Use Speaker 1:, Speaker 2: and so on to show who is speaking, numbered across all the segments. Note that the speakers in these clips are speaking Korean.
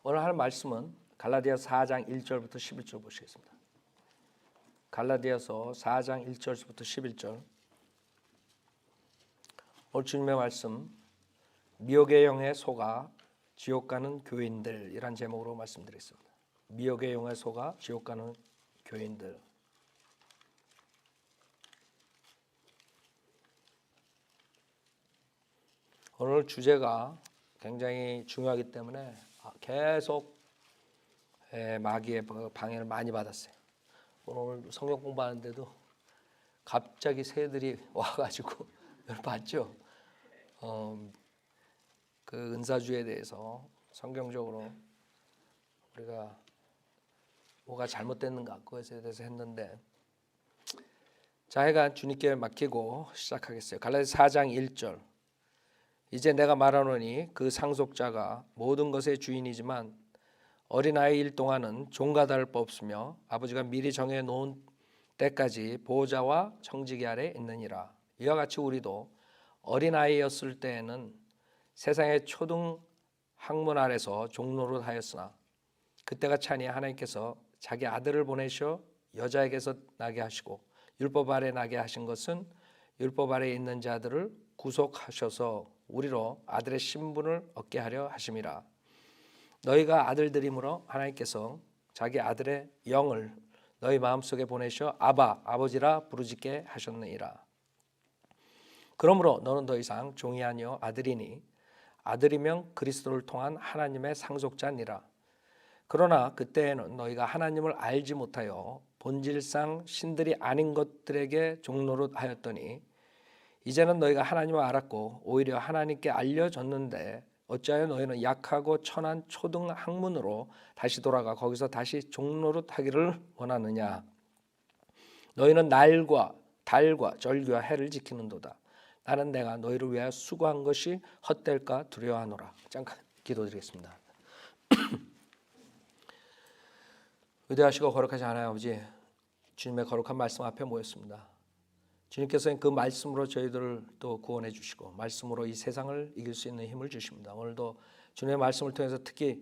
Speaker 1: 오늘 할 말씀은 갈라디아서 4장 1절부터 11절 보시겠습니다. 갈라디아서 4장 1절부터 11절. 오늘 주님의 말씀, 미혹의 영에 속아 지옥 가는 교인들이란 제목으로 말씀드리겠습니다. 미혹의 영에 속아 지옥 가는 교인들. 오늘 주제가 굉장히 중요하기 때문에 계속 마귀의 방해를 많이 받았어요. 오늘 성경 공부하는데도 갑자기 새들이 와가지고 봤죠. 그 은사주에 대해서 성경적으로 우리가 뭐가 잘못됐는가 그것에 대해서 했는데, 자, 하여간 주님께 맡기고 시작하겠어요. 갈라디아서 4장 1절. 이제 내가 말하노니 그 상속자가 모든 것의 주인이지만 어린아이 일 동안은 종가다를 바 없으며 아버지가 미리 정해 놓은 때까지 보호자와 청지기 아래 있느니라. 이와 같이 우리도 어린아이였을 때에는 세상의 초등 학문 아래서 종노릇 하였으나 그때가 차니 하나님께서 자기 아들을 보내셔 여자에게서 나게 하시고 율법 아래 나게 하신 것은 율법 아래 있는 자들을 구속하셔서 우리로 아들의 신분을 얻게 하려 하심이라. 너희가 아들들이므로 하나님께서 자기 아들의 영을 너희 마음속에 보내셔 아바 아버지라 부르짖게 하셨느니라. 그러므로 너는 더 이상 종이 아니요 아들이니 아들이면 그리스도를 통한 하나님의 상속자니라. 그러나 그때에는 너희가 하나님을 알지 못하여 본질상 신들이 아닌 것들에게 종노릇 하였더니 이제는 너희가 하나님을 알았고 오히려 하나님께 알려졌는데 어찌하여 너희는 약하고 천한 초등 학문으로 다시 돌아가 거기서 다시 종노릇 하기를 원하느냐. 너희는 날과 달과 절기와 해를 지키는도다. 나는 내가 너희를 위하여 수고한 것이 헛될까 두려워하노라. 잠깐 기도드리겠습니다. 위대하시고 거룩하지 않아요 아버지, 주님의 거룩한 말씀 앞에 모였습니다. 주님께서는 그 말씀으로 저희들을 또 구원해 주시고 말씀으로 이 세상을 이길 수 있는 힘을 주십니다. 오늘도 주님의 말씀을 통해서 특히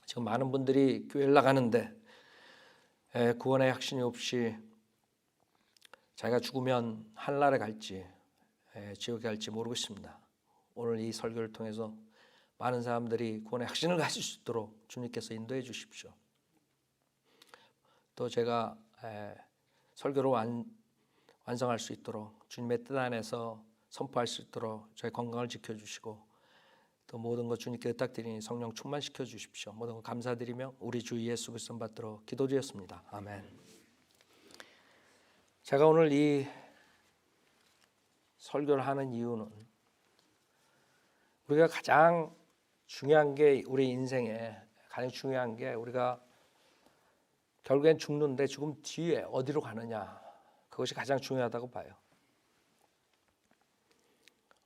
Speaker 1: 지금 많은 분들이 교회를 나가는데 구원의 확신이 없이 자기가 죽으면 하늘나라에 갈지 지옥에 갈지 모르고 있습니다. 오늘 이 설교를 통해서 많은 사람들이 구원의 확신을 가질 수 있도록 주님께서 인도해 주십시오. 또 제가 설교로 완성할 수 있도록 주님의 뜻 안에서 선포할 수 있도록 저의 건강을 지켜주시고 또 모든 것 주님께 의탁드리니 성령 충만시켜 주십시오. 모든 것 감사드리며 우리 주 예수 그리스도 받들어 기도드렸습니다. 아멘. 제가 오늘 이 설교를 하는 이유는 우리가 가장 중요한 게 우리 인생에 가장 중요한 게 우리가 결국엔 죽는데 죽음 뒤에 어디로 가느냐, 그것이 가장 중요하다고 봐요.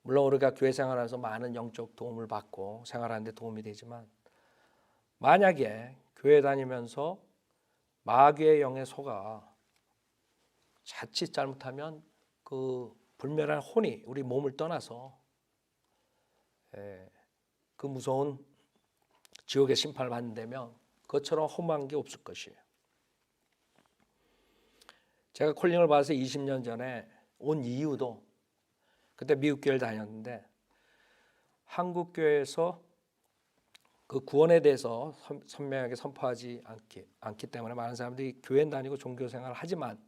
Speaker 1: 물론 우리가 교회 생활하면서 많은 영적 도움을 받고 생활하는 데 도움이 되지만 만약에 교회 다니면서 마귀의 영에 속아 자칫 잘못하면 그 불멸한 혼이 우리 몸을 떠나서 그 무서운 지옥의 심판을 받는다면 그것처럼 험한 게 없을 것이에요. 제가 콜링을 받아서 20년 전에 온 이유도 그때 미국 교회를 다녔는데 한국 교회에서 그 구원에 대해서 선명하게 선포하지 않기 때문에 많은 사람들이 교회 다니고 종교 생활을 하지만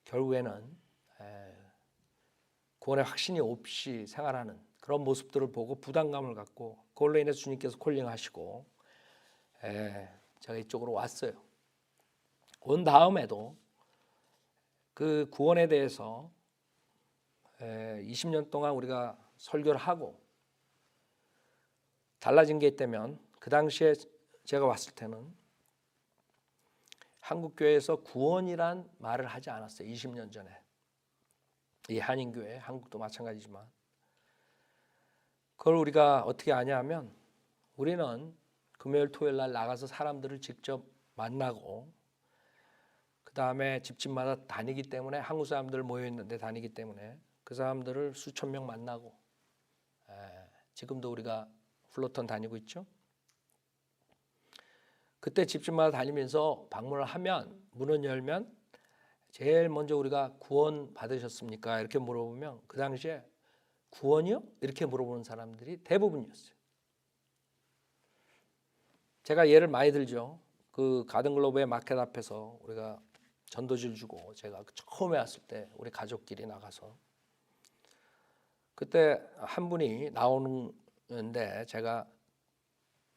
Speaker 1: 결국에는 구원의 확신이 없이 생활하는 그런 모습들을 보고 부담감을 갖고 그걸로 인해서 주님께서 콜링하시고 제가 이쪽으로 왔어요. 온 다음에도 그 구원에 대해서 20년 동안 우리가 설교를 하고 달라진 게 있다면 그 당시에 제가 왔을 때는 한국교회에서 구원이란 말을 하지 않았어요. 20년 전에 이 한인교회, 한국도 마찬가지지만 그걸 우리가 어떻게 아냐 하면 우리는 금요일 토요일 날 나가서 사람들을 직접 만나고 그 다음에 집집마다 다니기 때문에 한국 사람들 모여있는데 다니기 때문에 그 사람들을 수천 명 만나고 지금도 우리가 플로턴 다니고 있죠. 그때 집집마다 다니면서 방문을 하면 문을 열면 제일 먼저 우리가 구원 받으셨습니까? 이렇게 물어보면 그 당시에 구원이요? 이렇게 물어보는 사람들이 대부분이었어요. 제가 예를 많이 들죠. 그 가든글로브의 마켓 앞에서 우리가 전도지를 주고 제가 처음에 왔을 때 우리 가족끼리 나가서 그때 한 분이 나오는데 제가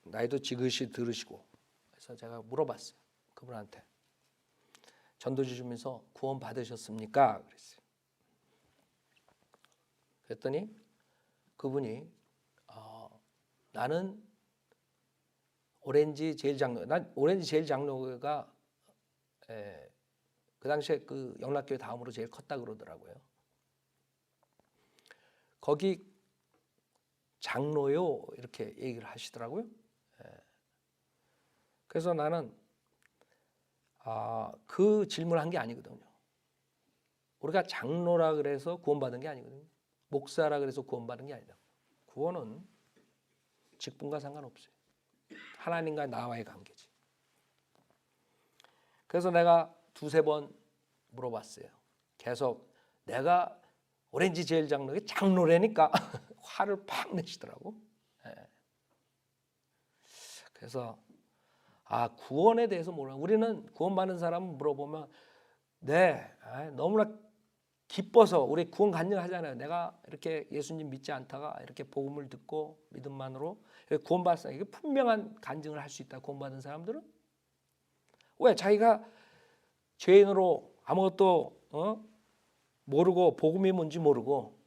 Speaker 1: 나이도 지그시 들으시고 그래서 제가 물어봤어요. 그분한테 전도지 주면서 구원 받으셨습니까? 그랬어요. 그랬더니 그분이 나는 오렌지 제일 장로, 난 오렌지 제일 장로가 그 당시에 그 영락교회 다음으로 제일 컸다 그러더라고요. 거기 장로요 이렇게 얘기를 하시더라고요. 그래서 나는 그 질문을 한 게 아니거든요. 우리가 장로라 그래서 구원받은 게 아니거든요. 목사라 그래서 구원받은 게 아니다. 구원은 직분과 상관없어요. 하나님과 나와의 관계지. 그래서 내가 두세 번 물어봤어요. 계속 내가 오렌지 제일 장로의 장로라니까 화를 팍 내시더라고. 그래서 구원에 대해서 모르는 우리는 구원받는 사람 물어보면 너무나 기뻐서 우리 구원 간증하잖아요. 내가 이렇게 예수님 믿지 않다가 이렇게 복음을 듣고 믿음만으로 구원받았다. 이게 분명한 간증을 할 수 있다. 구원받은 사람들은 왜 자기가 죄인으로 아무것도 모르고 복음이 뭔지 모르고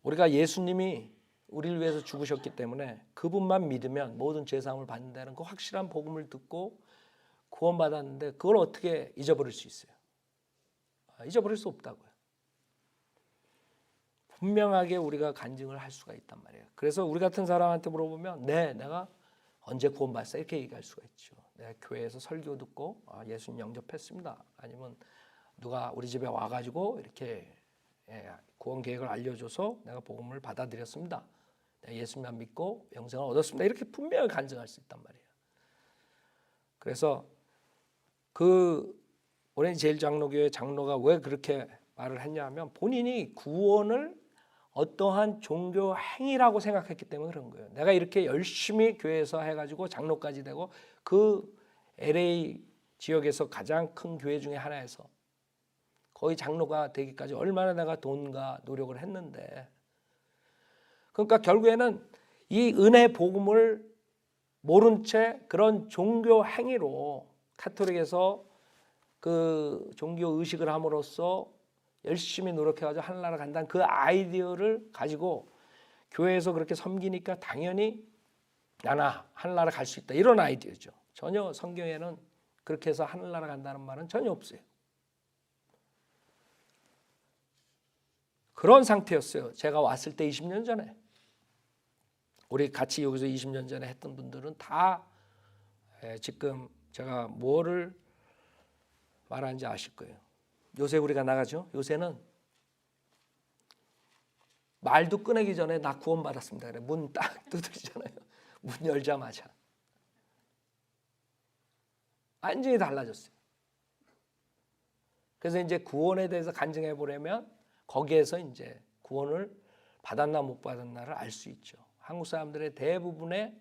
Speaker 1: 우리가 예수님이 우리를 위해서 죽으셨기 때문에 그분만 믿으면 모든 죄사함을 받는다는 그 확실한 복음을 듣고 구원받았는데 그걸 어떻게 잊어버릴 수 있어요? 잊어버릴 수 없다고요. 분명하게 우리가 간증을 할 수가 있단 말이에요. 그래서 우리 같은 사람한테 물어보면 내가 언제 구원받았어? 이렇게 얘기할 수가 있죠. 내가 교회에서 설교 듣고 예수님 영접했습니다. 아니면 누가 우리 집에 와가지고 이렇게 구원 계획을 알려줘서 내가 복음을 받아들였습니다. 내가 예수님만 믿고 영생을 얻었습니다. 이렇게 분명히 간증할 수 있단 말이에요. 그래서 그 오렌지 제일 장로교회 장로가 왜 그렇게 말을 했냐면 본인이 구원을 어떠한 종교 행위라고 생각했기 때문에 그런 거예요. 내가 이렇게 열심히 교회에서 해가지고 장로까지 되고 그 LA 지역에서 가장 큰 교회 중에 하나에서 거의 장로가 되기까지 얼마나 내가 돈과 노력을 했는데 그러니까 결국에는 이 은혜 복음을 모른 채 그런 종교 행위로 카톨릭에서 그 종교 의식을 함으로써 열심히 노력해가지고 하늘나라 간다는 그 아이디어를 가지고 교회에서 그렇게 섬기니까 당연히 나는 하늘나라 갈 수 있다 이런 아이디어죠. 전혀 성경에는 그렇게 해서 하늘나라 간다는 말은 전혀 없어요. 그런 상태였어요. 제가 왔을 때 20년 전에 우리 같이 여기서 20년 전에 했던 분들은 다 지금 제가 뭐를 말하는지 아실 거예요. 요새 우리가 나가죠. 요새는 말도 꺼내기 전에 나 구원받았습니다. 그래 문 딱 두드리잖아요. 문 열자마자 완전히 달라졌어요. 그래서 이제 구원에 대해서 간증해 보려면 거기에서 이제 구원을 받았나 못 받았나를 알 수 있죠. 한국 사람들의 대부분의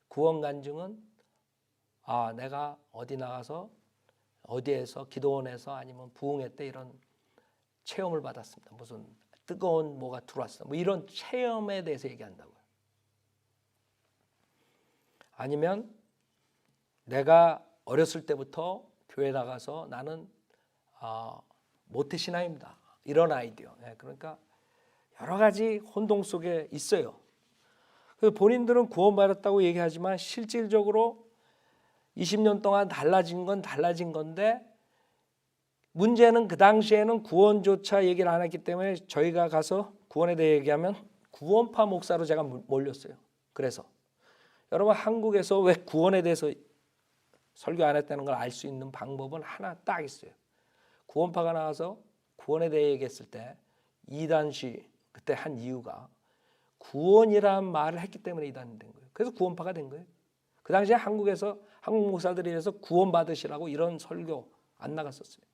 Speaker 1: 구원 간증은 내가 어디 나가서 어디에서 기도원에서 아니면 부흥회 때 이런 체험을 받았습니다. 무슨 뜨거운 뭐가 들어왔어. 뭐 이런 체험에 대해서 얘기한다고요. 아니면 내가 어렸을 때부터 교회 나가서 나는 모태신앙입니다. 이런 아이디어. 그러니까 여러 가지 혼동 속에 있어요. 그래서 본인들은 구원받았다고 얘기하지만 실질적으로 20년 동안 달라진 건 달라진 건데 문제는 그 당시에는 구원조차 얘기를 안 했기 때문에 저희가 가서 구원에 대해 얘기하면 구원파 목사로 제가 몰렸어요. 그래서 여러분 한국에서 왜 구원에 대해서 설교 안 했다는 걸 알 수 있는 방법은 하나 딱 있어요. 구원파가 나와서 구원에 대해 얘기했을 때 이단시 그때 한 이유가 구원이라는 말을 했기 때문에 이단이 된 거예요. 그래서 구원파가 된 거예요. 그 당시에 한국에서 한국 목사들에 의해서 구원 받으시라고 이런 설교 안 나갔었어요.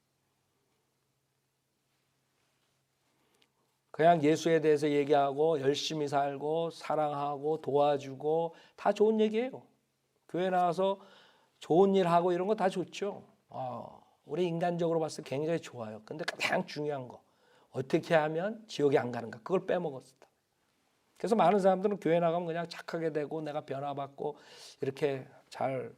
Speaker 1: 그냥 예수에 대해서 얘기하고 열심히 살고 사랑하고 도와주고 다 좋은 얘기예요. 교회 나와서 좋은 일 하고 이런 거 다 좋죠. 우리 인간적으로 봤을 때 굉장히 좋아요. 근데 가장 중요한 거 어떻게 하면 지옥에 안 가는가 그걸 빼먹었다. 그래서 많은 사람들은 교회 나가면 그냥 착하게 되고 내가 변화받고 이렇게 잘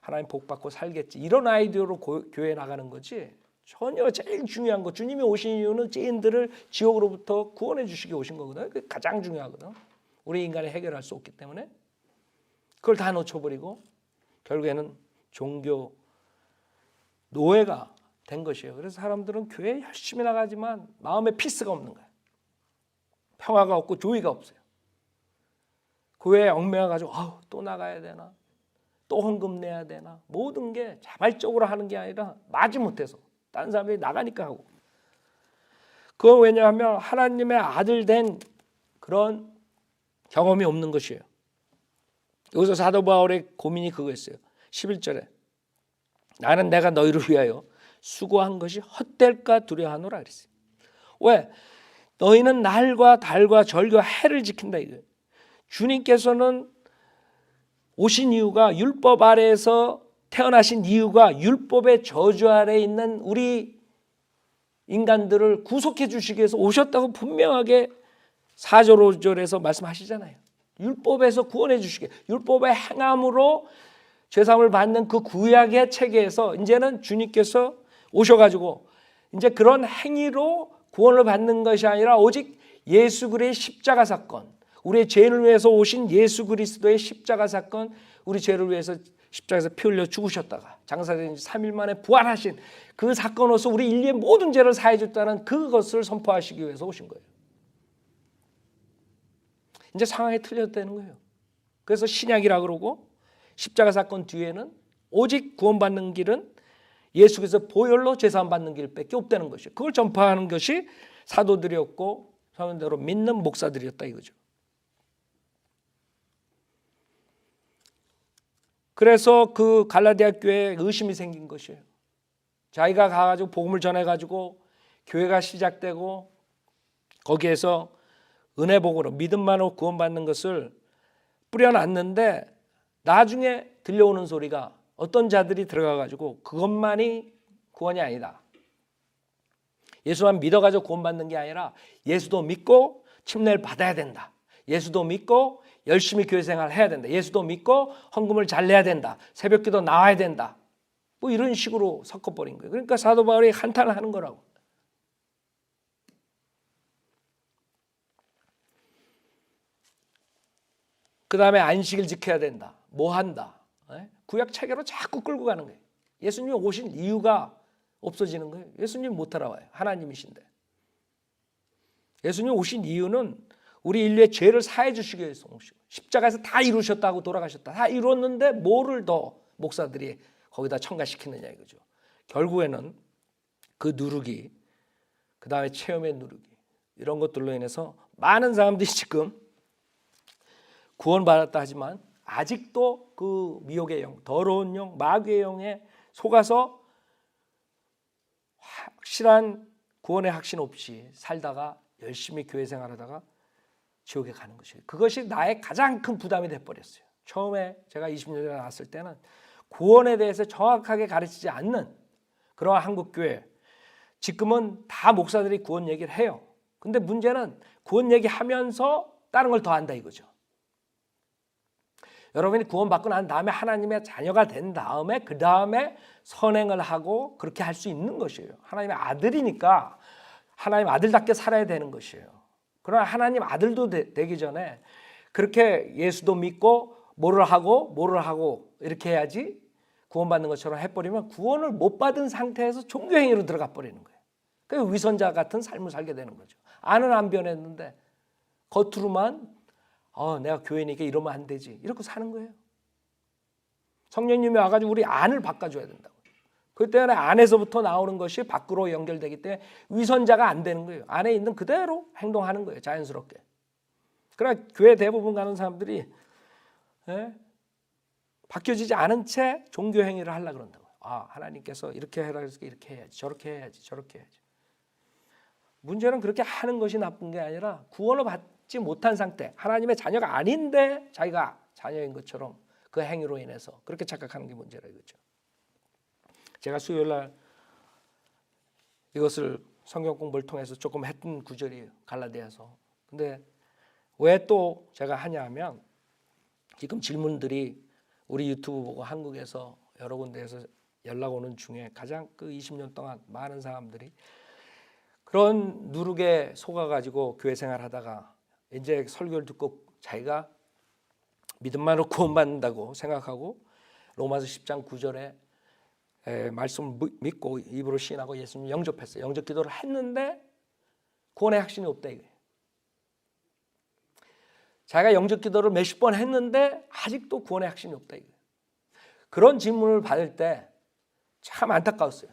Speaker 1: 하나님 복 받고 살겠지 이런 아이디어로 교회 나가는 거지 전혀 제일 중요한 거 주님이 오신 이유는 죄인들을 지옥으로부터 구원해 주시기 오신 거거든. 그게 가장 중요하거든. 우리 인간이 해결할 수 없기 때문에 그걸 다 놓쳐버리고 결국에는 종교 노예가 된 것이에요. 그래서 사람들은 교회에 열심히 나가지만 마음에 피스가 없는 거예요. 평화가 없고 조의가 없어요. 교회에 얽매여가지고 또 나가야 되나 또 헌금 내야 되나 모든 게 자발적으로 하는 게 아니라 마지못해서 다른 사람들이 나가니까 하고 그건 왜냐하면 하나님의 아들 된 그런 경험이 없는 것이에요. 여기서 사도 바울의 고민이 그거였어요. 11절에 나는 내가 너희를 위하여 수고한 것이 헛될까 두려워하노라 그랬어요. 왜? 너희는 날과 달과 절과 해를 지킨다 이거예요. 주님께서는 오신 이유가 율법 아래에서 태어나신 이유가 율법의 저주 아래에 있는 우리 인간들을 구속해 주시기 위해서 오셨다고 분명하게 4절 5절에서 말씀하시잖아요. 율법에서 구원해 주시기 율법의 행함으로 죄사함을 받는 그 구약의 체계에서 이제는 주님께서 오셔가지고 이제 그런 행위로 구원을 받는 것이 아니라 오직 예수 그리스도의 십자가 사건 우리의 죄를 위해서 오신 예수 그리스도의 십자가 사건 우리 죄를 위해서 십자가에서 피 흘려 죽으셨다가 장사된 지 3일 만에 부활하신 그 사건으로서 우리 인류의 모든 죄를 사해 줬다는 그것을 선포하시기 위해서 오신 거예요. 이제 상황이 틀렸다는 거예요. 그래서 신약이라 그러고 십자가 사건 뒤에는 오직 구원받는 길은 예수께서 보혈로 죄사함 받는 길밖에 없다는 것이에요. 그걸 전파하는 것이 사도들이었고 사도대로 믿는 목사들이었다 이거죠. 그래서 그 갈라디아 교회에 의심이 생긴 것이에요. 자기가 가가지고 복음을 전해가지고 교회가 시작되고 거기에서 은혜복으로 믿음만으로 구원받는 것을 뿌려놨는데 나중에 들려오는 소리가 어떤 자들이 들어가가지고 그것만이 구원이 아니다. 예수만 믿어가지고 구원받는 게 아니라 예수도 믿고 침례를 받아야 된다. 예수도 믿고 열심히 교회 생활을 해야 된다. 예수도 믿고 헌금을 잘 내야 된다. 새벽기도 나와야 된다. 뭐 이런 식으로 섞어버린 거예요. 그러니까 사도 바울이 한탄을 하는 거라고. 그 다음에 안식일 지켜야 된다. 뭐 한다. 구약 체계로 자꾸 끌고 가는 거예요. 예수님이 오신 이유가 없어지는 거예요. 예수님 못 알아와요. 하나님이신데. 예수님 오신 이유는 우리 인류의 죄를 사해 주시기 위해서 오시고 십자가에서 다 이루셨다고 돌아가셨다. 다 이루었는데 뭐를 더 목사들이 거기다 첨가시키느냐 이거죠. 결국에는 그 누르기, 그 다음에 체험의 누르기 이런 것들로 인해서 많은 사람들이 지금 구원받았다 하지만 아직도 그 미혹의 영, 더러운 영, 마귀의 영에 속아서 확실한 구원의 확신 없이 살다가 열심히 교회 생활하다가 지옥에 가는 것이에요. 그것이 나의 가장 큰 부담이 돼버렸어요. 처음에 제가 20년 전에 나왔을 때는 구원에 대해서 정확하게 가르치지 않는 그러한 한국교회, 지금은 다 목사들이 구원 얘기를 해요. 근데 문제는 구원 얘기하면서 다른 걸 더 한다 이거죠. 여러분이 구원받고 난 다음에 하나님의 자녀가 된 다음에 그 다음에 선행을 하고 그렇게 할 수 있는 것이에요. 하나님의 아들이니까 하나님 아들답게 살아야 되는 것이에요. 그러나 하나님 아들도 되기 전에 그렇게 예수도 믿고 뭐를 하고 이렇게 해야지 구원받는 것처럼 해버리면 구원을 못 받은 상태에서 종교행위로 들어가 버리는 거예요. 그래서 위선자 같은 삶을 살게 되는 거죠. 안은 안 변했는데 겉으로만 내가 교회니까 이러면 안 되지 이렇게 사는 거예요. 성령님이 와가지고 우리 안을 바꿔줘야 된다고. 그 때문에 안에서부터 나오는 것이 밖으로 연결되기 때문에 위선자가 안 되는 거예요. 안에 있는 그대로 행동하는 거예요. 자연스럽게. 그러나 교회 대부분 가는 사람들이 바뀌어지지 않은 채 종교 행위를 하려고 그런다고요. 하나님께서 이렇게 해라 해서 이렇게 해야지, 저렇게 해야지, 저렇게 해야지. 문제는 그렇게 하는 것이 나쁜 게 아니라 구원을 받지 못한 상태, 하나님의 자녀가 아닌데 자기가 자녀인 것처럼 그 행위로 인해서 그렇게 착각하는 게 문제라 이거죠. 제가 수요일 날 이것을 성경 공부를 통해서 조금 했던 구절이에요. 갈라디아서. 근데 왜 또 제가 하냐 하면 지금 질문들이 우리 유튜브 보고 한국에서 여러 군데에서 연락 오는 중에 가장 그 20년 동안 많은 사람들이 그런 누룩에 속아가지고 교회 생활하다가 이제 설교를 듣고 자기가 믿음만으로 구원받는다고 생각하고 로마서 10장 9절에 말씀을 믿고 입으로 시인하고 예수님 영접했어요. 영접 기도를 했는데 구원의 확신이 없다 이거예요. 자기가 영접 기도를 몇십 번 했는데 아직도 구원의 확신이 없다 이거예요. 그런 질문을 받을 때 참 안타까웠어요.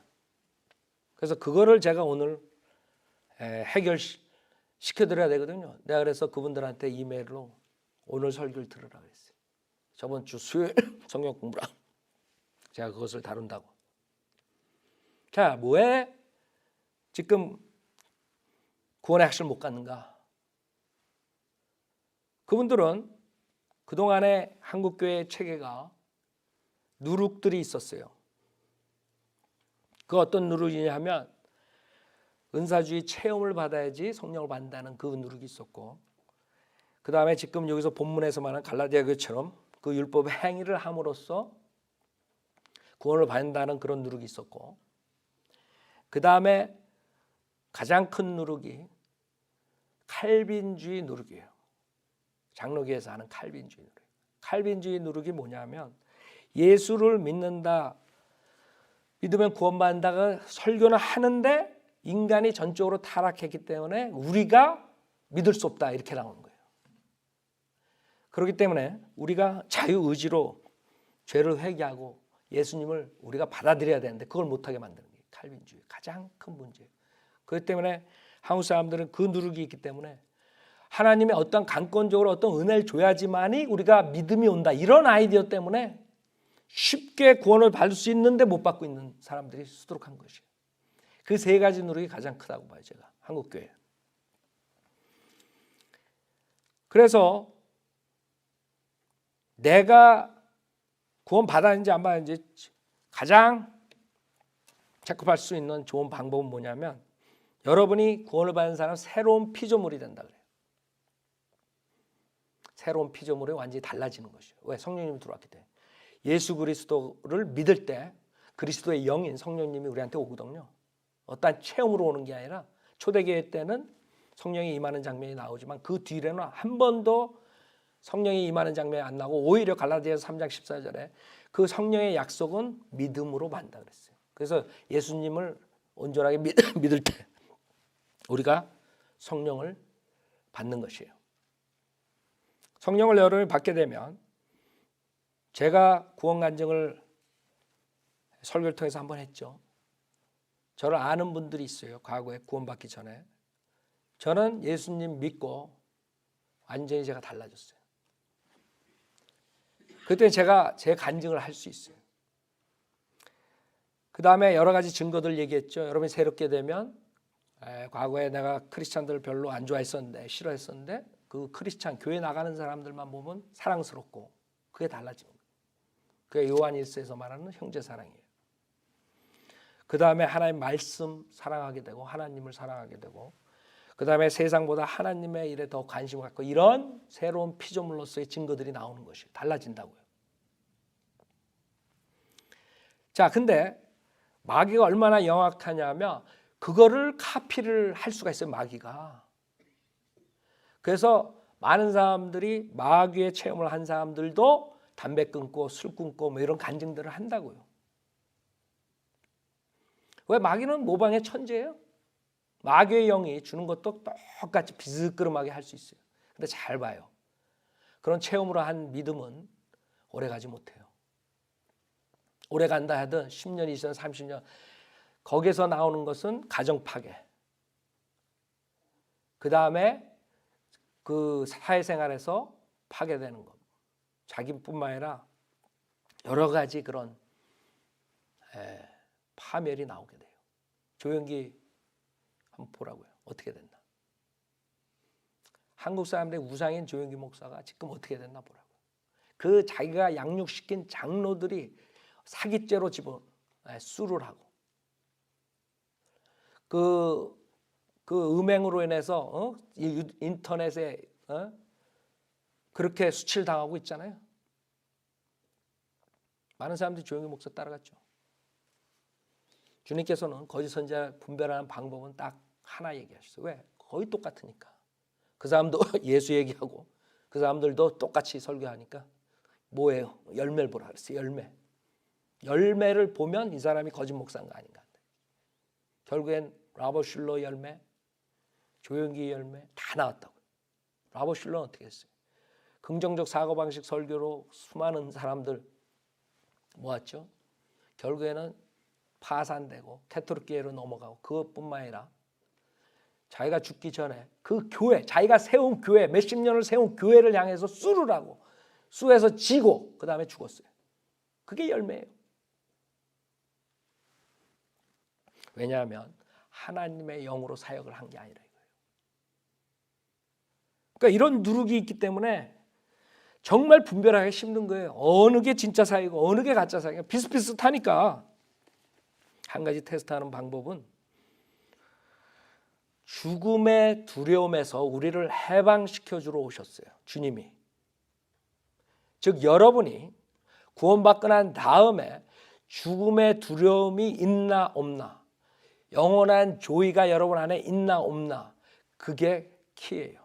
Speaker 1: 그래서 그거를 제가 오늘 해결시켜드려야 되거든요. 내가 그래서 그분들한테 이메일로 오늘 설교를 들으라 그랬어요. 저번 주 수요일 성경 공부랑 제가 그것을 다룬다고. 자, 왜 지금 구원의 확신을 못 갖는가? 그분들은 그동안의 한국교회 체계가 누룩들이 있었어요. 그 어떤 누룩이냐 하면 은사주의 체험을 받아야지 성령을 받는다는 그 누룩이 있었고, 그 다음에 지금 여기서 본문에서 말하는 갈라디아 교회처럼 그 율법의 행위를 함으로써 구원을 받는다는 그런 누룩이 있었고, 그 다음에 가장 큰 누룩이 칼빈주의 누룩이에요. 장로교에서 하는 칼빈주의 누룩. 칼빈주의 누룩이 뭐냐면 예수를 믿는다, 믿으면 구원받는다가 설교는 하는데 인간이 전적으로 타락했기 때문에 우리가 믿을 수 없다 이렇게 나오는 거예요. 그렇기 때문에 우리가 자유의지로 죄를 회개하고 예수님을 우리가 받아들여야 되는데 그걸 못하게 만드는 게 칼빈주의 가장 큰 문제예요. 그렇기 때문에 한국 사람들은 그 누룩이 있기 때문에 하나님의 어떤 강권적으로 어떤 은혜를 줘야지만이 우리가 믿음이 온다 이런 아이디어 때문에 쉽게 구원을 받을 수 있는데 못 받고 있는 사람들이 수두룩한 것이에요. 그 세 가지 누룩이 가장 크다고 봐요, 제가 한국교회. 그래서 내가 구원 받았는지 안 받았는지 가장 체크할 수 있는 좋은 방법은 뭐냐면 여러분이 구원을 받은 사람은 새로운 피조물이 된다 그래요. 새로운 피조물이 완전히 달라지는 것이에요. 왜? 성령님이 들어왔기 때문에. 예수 그리스도를 믿을 때 그리스도의 영인 성령님이 우리한테 오거든요. 어떤 체험으로 오는 게 아니라 초대교회 때는 성령이 임하는 장면이 나오지만 그 뒤에는 한 번도 성령이 임하는 장면이 안 나오고 오히려 갈라디아서 3장 14절에 그 성령의 약속은 믿음으로 받는다 그랬어요. 그래서 예수님을 온전하게 믿을 때 우리가 성령을 받는 것이에요. 성령을 여러분이 받게 되면 제가 구원 간증을 설교를 통해서 한번 했죠. 저를 아는 분들이 있어요. 과거에 구원받기 전에. 저는 예수님 믿고 완전히 제가 달라졌어요. 그때 제가 제 간증을 할 수 있어요. 그 다음에 여러 가지 증거들 얘기했죠. 여러분이 새롭게 되면 과거에 내가 크리스찬들을 별로 안 좋아했었는데 싫어했었는데 그 크리스찬 교회 나가는 사람들만 보면 사랑스럽고 그게 달라지는 거예요. 그게 요한 1서에서 말하는 형제 사랑이에요. 그 다음에 하나님 말씀 사랑하게 되고 하나님을 사랑하게 되고 그 다음에 세상보다 하나님의 일에 더 관심을 갖고 이런 새로운 피조물로서의 증거들이 나오는 것이 달라진다고요. 자, 근데 마귀가 얼마나 영악하냐면 그거를 카피를 할 수가 있어요. 마귀가. 그래서 많은 사람들이 마귀의 체험을 한 사람들도 담배 끊고 술 끊고 뭐 이런 간증들을 한다고요. 왜? 마귀는 모방의 천재예요. 마귀의 영이 주는 것도 똑같이 비스끄름하게 할 수 있어요. 근데 잘 봐요. 그런 체험으로 한 믿음은 오래가지 못해요. 오래간다 하든 10년, 20년, 30년 거기서 나오는 것은 가정 파괴. 그 다음에 그 사회생활에서 파괴되는 것. 자기뿐만 아니라 여러 가지 그런 파멸이 나오게 돼요. 조영기 한번 보라고요. 어떻게 됐나. 한국 사람들의 우상인 조영기 목사가 지금 어떻게 됐나 보라고요. 그 자기가 양육시킨 장로들이 사기죄로 수를 하고 그 음행으로 인해서 인터넷에 그렇게 수치를 당하고 있잖아요. 많은 사람들이 조영기 목사 따라갔죠. 주님께서는 거짓 선지자 분별하는 방법은 딱 하나 얘기하셨어요. 왜? 거의 똑같으니까. 그 사람도 예수 얘기하고 그 사람들도 똑같이 설교하니까 뭐예요? 열매를 보라 그랬어요. 열매를 보면 이 사람이 거짓 목사인가 아닌가. 결국엔 라버 슐러 열매, 조영기 열매 다 나왔다고요. 라버 슐러는 어떻게 했어요? 긍정적 사고방식 설교로 수많은 사람들 모았죠. 결국에는 파산되고 캐토릭교회로 넘어가고 그것뿐만 아니라 자기가 죽기 전에 그 교회, 자기가 세운 교회, 몇십 년을 세운 교회를 향해서 수를 하고 수에서 지고 그 다음에 죽었어요. 그게 열매예요. 왜냐하면 하나님의 영으로 사역을 한 게 아니라 이거예요. 그러니까 이런 누룩이 있기 때문에 정말 분별하기 힘든 거예요. 어느 게 진짜 사역이고 어느 게 가짜 사역이고 비슷비슷하니까. 한 가지 테스트하는 방법은 죽음의 두려움에서 우리를 해방시켜주러 오셨어요. 주님이. 즉 여러분이 구원받고 난 다음에 죽음의 두려움이 있나 없나, 영원한 조의가 여러분 안에 있나 없나, 그게 키예요.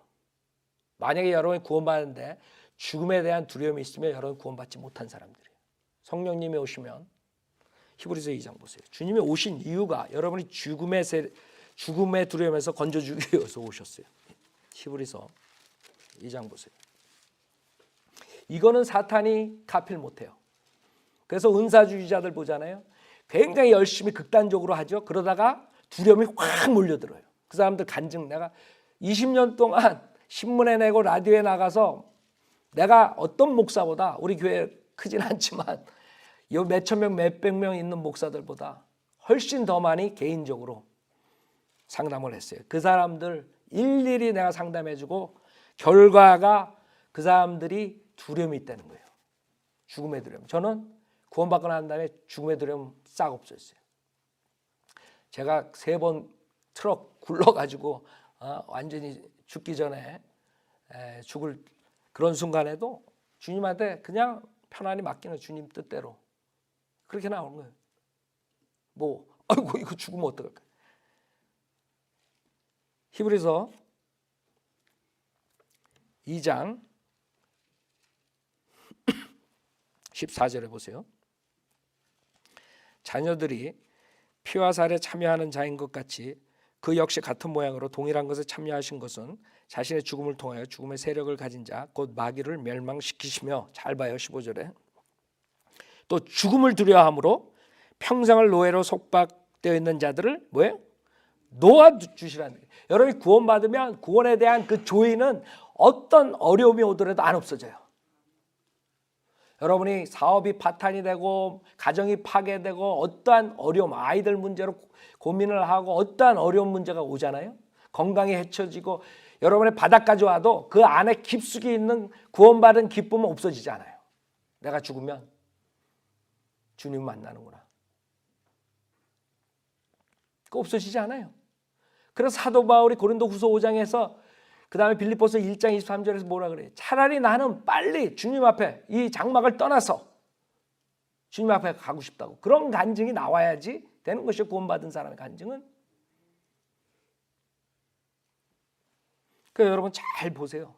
Speaker 1: 만약에 여러분이 구원받는데 죽음에 대한 두려움이 있으면 여러분 구원받지 못한 사람들이에요. 성령님이 오시면 히브리서 2장 보세요. 주님이 오신 이유가 여러분이 죽음의 두려움에서 건져주기 위해서 오셨어요. 히브리서 2장 보세요. 이거는 사탄이 가필 못해요. 그래서 은사주의자들 보잖아요. 굉장히 열심히 극단적으로 하죠. 그러다가 두려움이 확 몰려들어요. 그 사람들 간증, 내가 20년 동안 신문에 내고 라디오에 나가서 내가 어떤 목사보다, 우리 교회 크진 않지만 요 몇천 명, 몇백 명 있는 목사들보다 훨씬 더 많이 개인적으로 상담을 했어요. 그 사람들 일일이 내가 상담해주고 결과가 그 사람들이 두려움이 있다는 거예요. 죽음의 두려움. 저는 구원받고 난 다음에 죽음의 두려움 싹 없었어요. 제가 3번 트럭 굴러가지고 완전히 죽기 전에 죽을 그런 순간에도 주님한테 그냥 편안히 맡기는 주님 뜻대로 그렇게 나오는 거예요. 뭐 아이고 이거 죽으면 어떡할까. 히브리서 2장 14절에 보세요. 자녀들이 피와 살에 참여하는 자인 것 같이 그 역시 같은 모양으로 동일한 것에 참여하신 것은 자신의 죽음을 통하여 죽음의 세력을 가진 자 곧 마귀를 멸망시키시며, 잘 봐요 15절에, 또 죽음을 두려워함으로 평생을 노예로 속박되어 있는 자들을 뭐예요? 놓아주시라는 거예요. 여러분이 구원받으면 구원에 대한 그 조의는 어떤 어려움이 오더라도 안 없어져요. 여러분이 사업이 파탄이 되고 가정이 파괴되고 어떠한 어려움, 아이들 문제로 고민을 하고 어떠한 어려운 문제가 오잖아요. 건강이 해쳐지고 여러분의 바닥까지 와도 그 안에 깊숙이 있는 구원받은 기쁨은 없어지지 않아요. 내가 죽으면 주님 만나는구나. 그거 없어지지 않아요. 그래서 사도 바울이 고린도후서 5장에서 그 다음에 빌립보서 1장 23절에서 뭐라 그래요? 차라리 나는 빨리 주님 앞에 이 장막을 떠나서 주님 앞에 가고 싶다고. 그런 간증이 나와야지 되는 것이요. 구원받은 사람의 간증은. 그러니까 여러분 잘 보세요.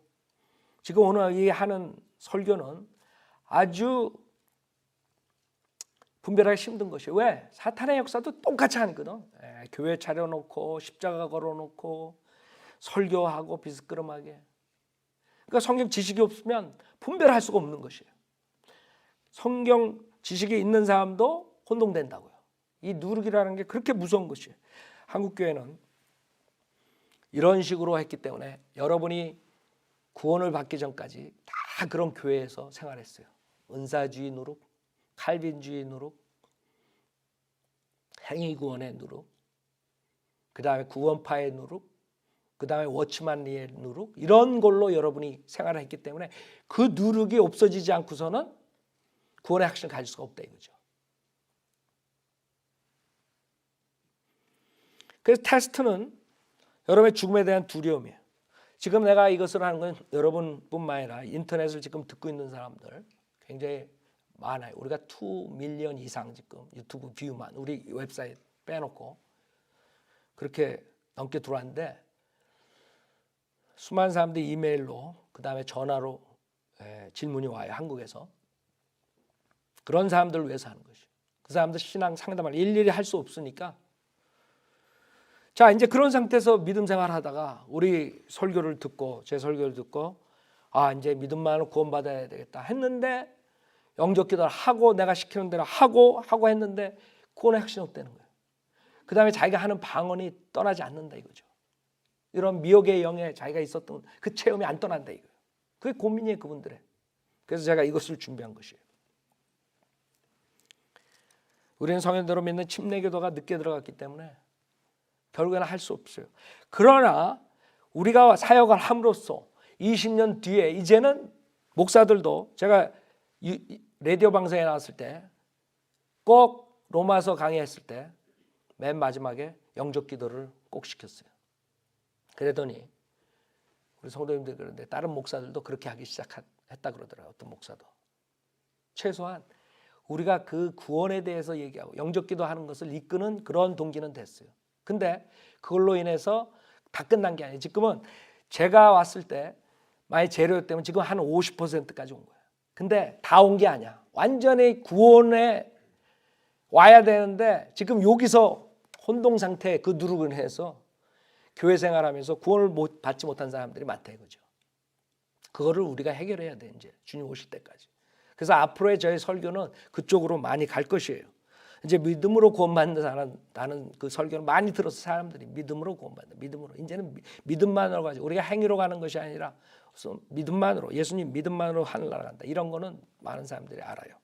Speaker 1: 지금 오늘 이 하는 설교는 아주 분별하기 힘든 것이에요. 왜? 사탄의 역사도 똑같이 하거든. 교회 차려놓고 십자가 걸어놓고 설교하고 비스끄럼하게. 그러니까 성경 지식이 없으면 분별할 수가 없는 것이에요. 성경 지식이 있는 사람도 혼동된다고요. 이 누룩이라는 게 그렇게 무서운 것이에요. 한국교회는 이런 식으로 했기 때문에 여러분이 구원을 받기 전까지 다 그런 교회에서 생활했어요. 은사주의 누룩, 칼빈주의 누룩, 행위구원의 누룩, 그 다음에 구원파의 누룩, 그 다음에 워치만리의 누룩, 이런 걸로 여러분이 생활을 했기 때문에 그 누룩이 없어지지 않고서는 구원의 확신을 가질 수가 없다 이거죠. 그래서 테스트는 여러분의 죽음에 대한 두려움이에요. 지금 내가 이것을 하는 건 여러분뿐만 아니라 인터넷을 지금 듣고 있는 사람들 굉장히 많아요. 우리가 2밀리언 이상 지금 유튜브 뷰만 우리 웹사이트 빼놓고 그렇게 넘게 들어왔는데 수많은 사람들이 이메일로 그 다음에 전화로 질문이 와요. 한국에서. 그런 사람들을 위해서 하는 것이죠. 그 사람들 신앙 상담을 일일이 할 수 없으니까 자 이제 그런 상태에서 믿음 생활하다가 우리 설교를 듣고 제 설교를 듣고 아 이제 믿음만으로 구원받아야 되겠다 했는데 영적 기도를 하고 내가 시키는 대로 하고 했는데 구원의 확신이 없다는 거예요. 그 다음에 자기가 하는 방언이 떠나지 않는다 이거죠. 이런 미혹의 영에 자기가 있었던 그 체험이 안 떠난다 이거예요. 그게 고민이에요 그분들의. 그래서 제가 이것을 준비한 것이에요. 우리는 성현대로 믿는 침례기도가 늦게 들어갔기 때문에 결국에는 할 수 없어요. 그러나 우리가 사역을 함으로써 20년 뒤에 이제는 목사들도 제가 라디오 방송에 나왔을 때 꼭 로마서 강의했을 때 맨 마지막에 영적 기도를 꼭 시켰어요. 그러더니 우리 성도님들 그런데 다른 목사들도 그렇게 하기 시작했다 그러더라고요. 어떤 목사도. 최소한 우리가 그 구원에 대해서 얘기하고 영적 기도하는 것을 이끄는 그런 동기는 됐어요. 근데 그걸로 인해서 다 끝난 게 아니에요. 지금은 제가 왔을 때 만약 재료였다면 지금 한 50%까지 온 거예요. 근데 다 온 게 아니야. 완전히 구원에 와야 되는데 지금 여기서 혼동 상태에 그 누룩을 해서 교회 생활하면서 구원을 받지 못한 사람들이 많다 이거죠. 그거를 우리가 해결해야 돼 이제 주님 오실 때까지. 그래서 앞으로의 저의 설교는 그쪽으로 많이 갈 것이에요. 이제 믿음으로 구원받는 사람, 그 설교를 많이 들어서 사람들이 믿음으로 구원받는다. 믿음으로. 이제는 믿음만으로 가지. 우리가 행위로 가는 것이 아니라 믿음만으로, 예수님 믿음만으로 하늘나라 간다. 이런 거는 많은 사람들이 알아요.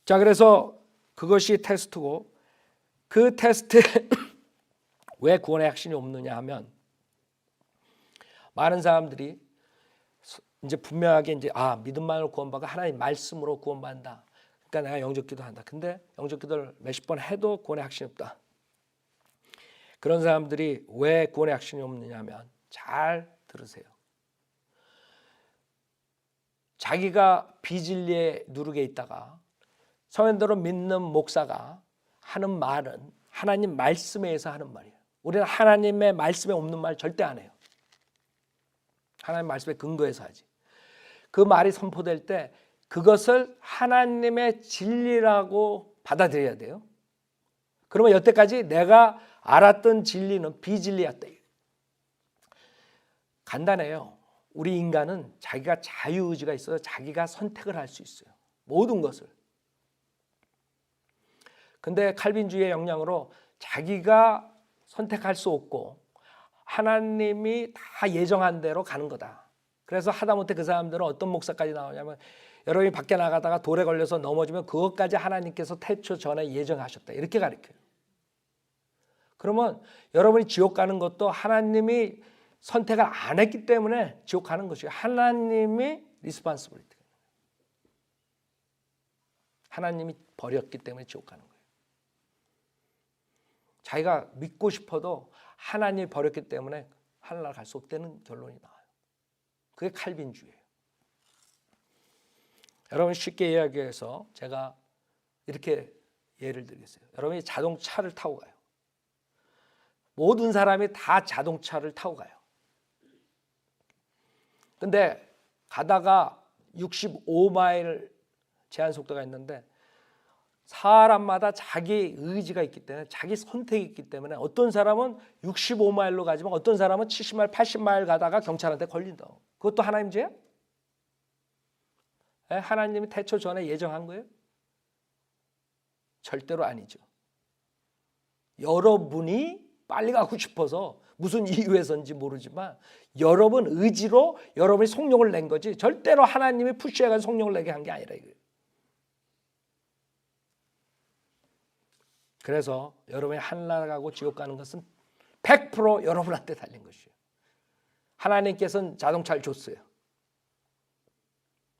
Speaker 1: 자, 그래서 그것이 테스트고 그 테스트에 왜 구원의 확신이 없느냐 하면 많은 사람들이 이제 분명하게 이제 믿음만으로 구원받고 하나님 말씀으로 구원받는다. 그러니까 내가 영적 기도한다. 근데 영적 기도를 몇십 번 해도 구원의 확신이 없다. 그런 사람들이 왜 구원의 확신이 없느냐면 잘 들으세요. 자기가 비진리의 누룩에 있다가 성현대로 믿는 목사가 하는 말은 하나님 말씀에 의해서 하는 말이에요. 우리는 하나님의 말씀에 없는 말 절대 안 해요. 하나님 말씀에 근거해서 하지. 그 말이 선포될 때 그것을 하나님의 진리라고 받아들여야 돼요. 그러면 여태까지 내가 알았던 진리는 비진리였다. 간단해요. 우리 인간은 자기가 자유의지가 있어서 자기가 선택을 할 수 있어요. 모든 것을. 근데 칼빈주의의 영향으로 자기가 선택할 수 없고 하나님이 다 예정한 대로 가는 거다. 그래서 하다못해 그 사람들은 어떤 목사까지 나오냐면 여러분이 밖에 나가다가 돌에 걸려서 넘어지면 그것까지 하나님께서 태초 전에 예정하셨다. 이렇게 가르쳐요. 그러면 여러분이 지옥 가는 것도 하나님이 선택을 안 했기 때문에 지옥 가는 것이에요. 하나님이 리스폰시빌리티. 하나님이 버렸기 때문에 지옥 가는 거예요. 자기가 믿고 싶어도 하나님이 버렸기 때문에 하늘나라 갈 수 없다는 결론이 나와요. 그게 칼빈주의예요. 여러분 쉽게 이야기해서 제가 이렇게 예를 들겠어요. 여러분이 자동차를 타고 가요. 모든 사람이 다 자동차를 타고 가요. 근데 가다가 65마일 제한 속도가 있는데 사람마다 자기 의지가 있기 때문에 자기 선택이 있기 때문에 어떤 사람은 65마일로 가지만 어떤 사람은 70마일, 80마일 가다가 경찰한테 걸린다. 그것도 하나님 죄야? 하나님이 태초 전에 예정한 거예요? 절대로 아니죠. 여러분이 빨리 가고 싶어서 무슨 이유에서인지 모르지만 여러분 의지로 여러분이 성령을 낸 거지 절대로 하나님이 푸시해가지고 성령을 내게 한 게 아니라 이거예요. 그래서 여러분이 하늘 가고 지옥 가는 것은 100% 여러분한테 달린 것이에요. 하나님께서는 자동차를 줬어요.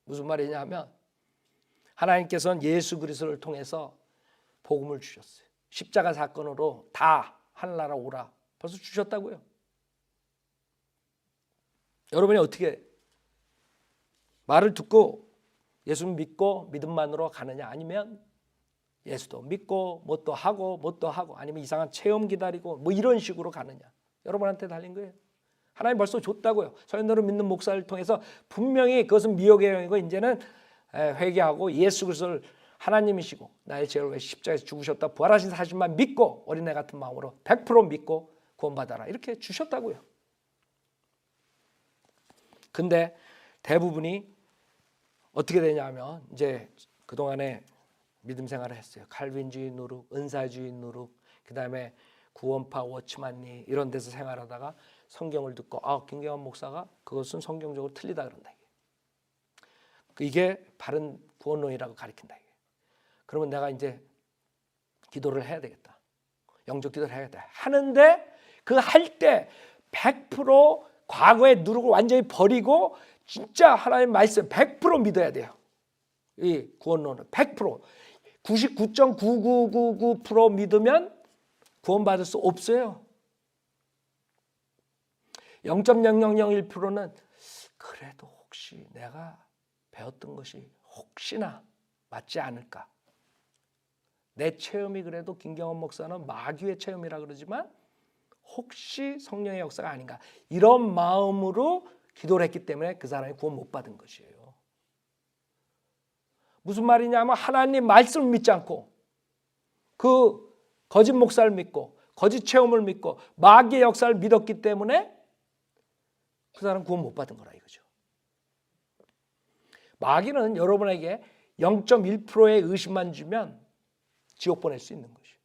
Speaker 1: 무슨 말이냐면 하나님께서는 예수 그리스도를 통해서 복음을 주셨어요. 십자가 사건으로 다 하늘나라 오라 벌써 주셨다고요. 여러분이 어떻게 말을 듣고 예수 믿고 믿음만으로 가느냐, 아니면 예수도 믿고 뭣도 하고 아니면 이상한 체험 기다리고 뭐 이런 식으로 가느냐, 여러분한테 달린 거예요. 하나님 벌써 줬다고요. 서인들을 믿는 목사를 통해서 분명히 그것은 미혹의 영이고 이제는 회개하고 예수 그리스도를 하나님이시고 나의 죄를 위해 십자가에서 죽으셨다 부활하신 사실만 믿고 어린애 같은 마음으로 100% 믿고 구원받아라 이렇게 주셨다고요. 근데 대부분이 어떻게 되냐면 이제 그동안에 믿음 생활을 했어요. 칼빈주의 누룩, 은사주의 누룩, 그 다음에 구원파 워치만리 이런 데서 생활하다가 성경을 듣고 김경환 목사가 그것은 성경적으로 틀리다 그런다. 이게 바른 구원론이라고 가르친다. 그러면 내가 이제 기도를 해야 되겠다. 영적 기도를 해야겠다. 하는데 그 할 때 100% 과거의 누룩을 완전히 버리고 진짜 하나님 말씀 100% 믿어야 돼요. 이 구원론은 100% 99.9999% 믿으면 구원받을 수 없어요. 0.0001%는 그래도 혹시 내가 배웠던 것이 혹시나 맞지 않을까. 내 체험이 그래도 김경원 목사는 마귀의 체험이라 그러지만 혹시 성령의 역사가 아닌가. 이런 마음으로 기도를 했기 때문에 그 사람이 구원 못 받은 것이에요. 무슨 말이냐면 하나님 말씀을 믿지 않고 그 거짓 목사를 믿고 거짓 체험을 믿고 마귀의 역사를 믿었기 때문에 그 사람 구원 못 받은 거라 이거죠. 마귀는 여러분에게 0.1%의 의심만 주면 지옥 보낼 수 있는 것이에요.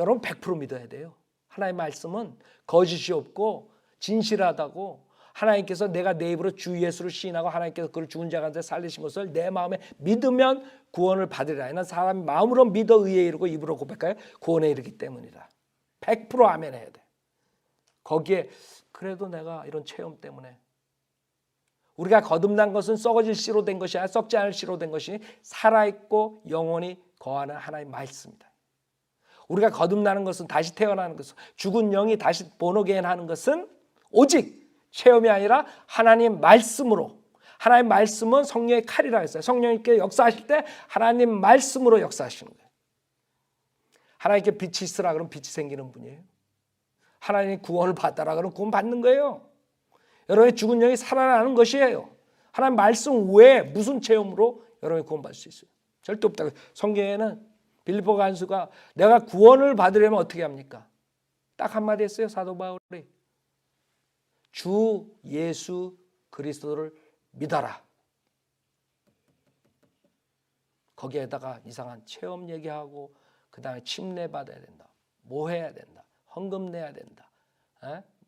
Speaker 1: 여러분 100% 믿어야 돼요. 하나님의 말씀은 거짓이 없고 진실하다고, 하나님께서 내가 내 입으로 주 예수를 시인하고 하나님께서 그를 죽은 자 가운데 살리신 것을 내 마음에 믿으면 구원을 받으리라. 이는 사람이 마음으로 믿어 의에 이르고 입으로 고백하여 구원에 이르기 때문이다. 100% 아멘 해야 돼. 거기에 그래도 내가 이런 체험 때문에, 우리가 거듭난 것은 썩어질 씨로 된 것이 아니라 썩지 않을 씨로 된 것이 살아있고 영원히 거하는 하나님의 말씀이다. 우리가 거듭나는 것은, 다시 태어나는 것은, 죽은 영이 다시 본어게인 하는 것은 오직 체험이 아니라 하나님 말씀으로. 하나님 말씀은 성령의 칼이라 했어요. 성령님께 역사하실 때 하나님 말씀으로 역사하시는 거예요. 하나님께 빛이 있으라 그러면 빛이 생기는 분이에요. 하나님 구원을 받아라 그러면 구원 받는 거예요. 여러분의 죽은 영이 살아나는 것이에요. 하나님 말씀 외에 무슨 체험으로 여러분이 구원받을 수 있어요? 절대 없다. 성경에는 빌립보 간수가 내가 구원을 받으려면 어떻게 합니까? 딱 한마디 했어요. 사도 바울이. 주 예수 그리스도를 믿어라. 거기에다가 이상한 체험 얘기하고 그 다음에 침례 받아야 된다. 뭐 해야 된다. 헌금 내야 된다.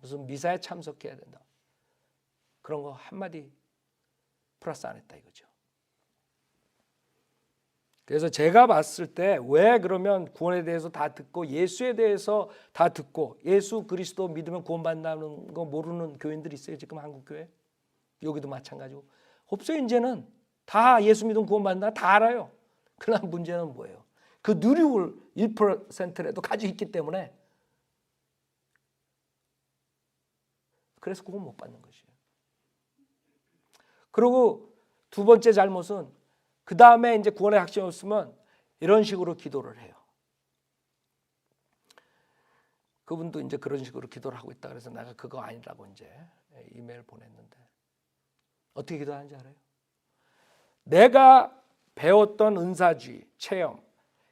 Speaker 1: 무슨 미사에 참석해야 된다. 그런 거 한마디 플러스 안 했다 이거죠. 그래서 제가 봤을 때 왜 그러면 구원에 대해서 다 듣고 예수에 대해서 다 듣고 예수 그리스도 믿으면 구원받는다는 거 모르는 교인들이 있어요. 지금 한국교회. 여기도 마찬가지고. 없어요. 이제는 다 예수 믿으면 구원받는다 다 알아요. 그러나 문제는 뭐예요? 그 누리울 1%라도 가지고 있기 때문에 그래서 구원 못 받는 것이에요. 그리고 두 번째 잘못은 그 다음에 이제 구원의 확신이 없으면 이런 식으로 기도를 해요. 그분도 이제 그런 식으로 기도를 하고 있다. 그래서 내가 그거 아니라고 이제 이메일 보냈는데 어떻게 기도하는지 알아요? 내가 배웠던 은사주의, 체험,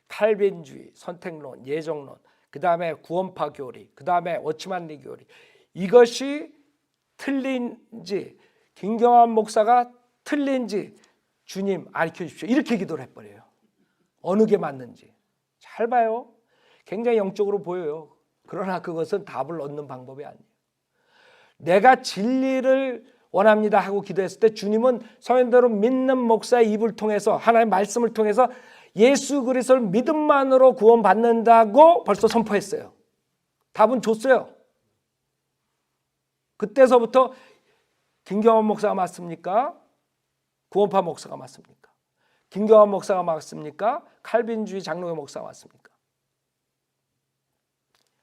Speaker 1: 칼빈주의, 선택론, 예정론, 그 다음에 구원파 교리, 그 다음에 워치만리 교리, 이것이 틀린지, 김경환 목사가 틀린지 주님 가르쳐 주십시오. 이렇게 기도를 해버려요. 어느 게 맞는지. 잘 봐요. 굉장히 영적으로 보여요. 그러나 그것은 답을 얻는 방법이 아니에요. 내가 진리를 원합니다 하고 기도했을 때 주님은 성현대로 믿는 목사의 입을 통해서 하나님의 말씀을 통해서 예수 그리스도를 믿음만으로 구원받는다고 벌써 선포했어요. 답은 줬어요. 그때서부터 김경원 목사가 맞습니까? 구원파 목사가 맞습니까? 김경원 목사가 맞습니까? 칼빈주의 장로교 목사가 맞습니까?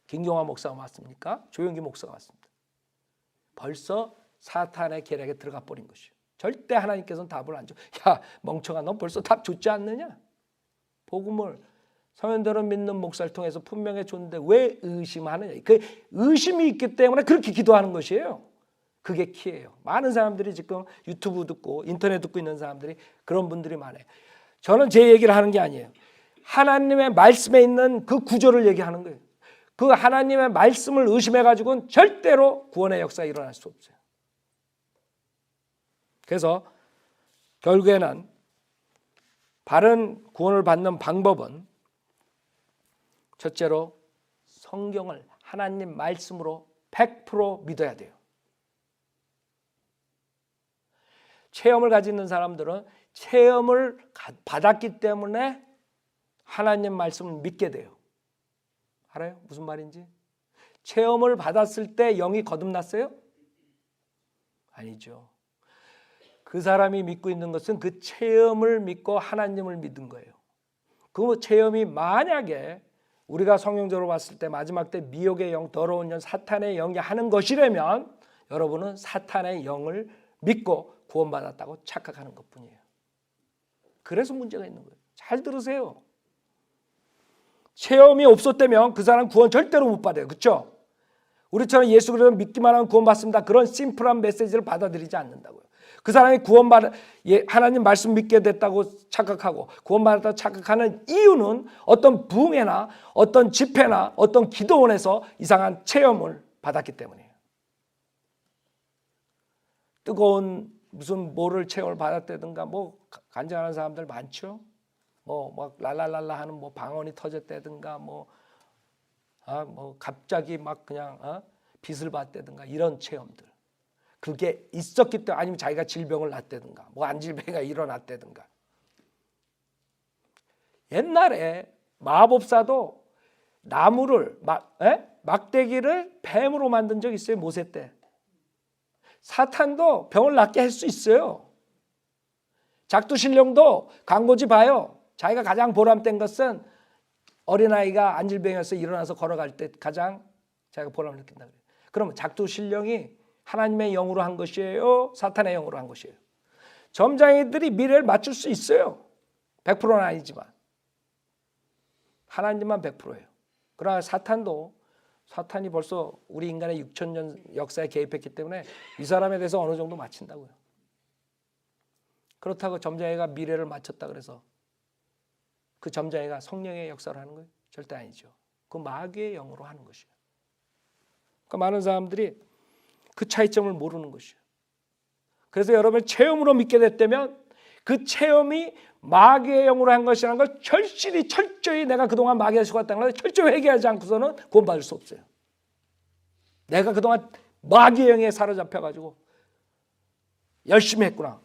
Speaker 1: 김경원 목사가 맞습니까? 조영기 목사가 맞습니다. 벌써 사탄의 계략에 들어가 버린 것이에요. 절대 하나님께서는 답을 안 줘. 야, 멍청아, 너 벌써 답 줬지 않느냐? 복음을 성현대로 믿는 목사를 통해서 분명히 줬는데 왜 의심하느냐? 그 의심이 있기 때문에 그렇게 기도하는 것이에요. 그게 키예요. 많은 사람들이 지금 유튜브 듣고 인터넷 듣고 있는 사람들이 그런 분들이 많아요. 저는 제 얘기를 하는 게 아니에요. 하나님의 말씀에 있는 그 구조를 얘기하는 거예요. 그 하나님의 말씀을 의심해가지고는 절대로 구원의 역사가 일어날 수 없어요. 그래서 결국에는 바른 구원을 받는 방법은 첫째로 성경을 하나님 말씀으로 100% 믿어야 돼요. 체험을 가지고 있는 사람들은 체험을 받았기 때문에 하나님 말씀을 믿게 돼요. 알아요? 무슨 말인지? 체험을 받았을 때 영이 거듭났어요? 아니죠. 그 사람이 믿고 있는 것은 그 체험을 믿고 하나님을 믿은 거예요. 그 체험이 만약에 우리가 성경적으로 봤을 때 마지막 때 미혹의 영, 더러운 영, 사탄의 영이 하는 것이라면 여러분은 사탄의 영을 믿고 구원받았다고 착각하는 것뿐이에요. 그래서 문제가 있는 거예요. 잘 들으세요. 체험이 없었다면 그 사람 구원 절대로 못 받아요. 그렇죠? 우리처럼 예수 그리스도 믿기만 하면 구원받습니다. 그런 심플한 메시지를 받아들이지 않는다고요. 그 사람이 하나님 말씀 믿게 됐다고 착각하고 구원받았다고 착각하는 이유는 어떤 부흥회나 어떤 집회나 어떤 기도원에서 이상한 체험을 받았기 때문이에요. 뜨거운 무슨 뭐를 체험을 받았다든가 뭐 간증하는 사람들 많죠. 뭐 막 랄랄랄라 하는 뭐 방언이 터졌다든가 뭐 갑자기 막 그냥 빛을 봤다든가 이런 체험들. 그게 있었기 때문에 아니면 자기가 질병을 낳았다든가 뭐 안질병이 일어났다든가. 옛날에 마법사도 나무를 막대기를 뱀으로 만든 적 있어요. 모세 때. 사탄도 병을 낫게 할 수 있어요. 작두신령도 광고지 봐요. 자기가 가장 보람된 것은 어린아이가 안질병에서 일어나서 걸어갈 때 가장 자기가 보람을 느낀다 그래요. 그러면 작두신령이 하나님의 영으로 한 것이에요? 사탄의 영으로 한 것이에요? 점장이들이 미래를 맞출 수 있어요. 100%는 아니지만 하나님만 100%예요. 그러나 사탄이 벌써 우리 인간의 6,000년 역사에 개입했기 때문에 이 사람에 대해서 어느 정도 맞춘다고요. 그렇다고 점장이가 미래를 맞췄다 그래서 그 점장이가 성령의 역사를 하는 거예요? 절대 아니죠. 그 마귀의 영으로 하는 것이에요. 그러니까 많은 사람들이 그 차이점을 모르는 것이에요. 그래서 여러분 체험으로 믿게 됐다면 그 체험이 마귀의 영으로 한 것이라는 걸 철저히 내가 그동안 마귀에 속았다는 걸 철저히 회개하지 않고서는 구원받을 수 없어요. 내가 그동안 마귀의 영에 사로잡혀가지고 열심히 했구나.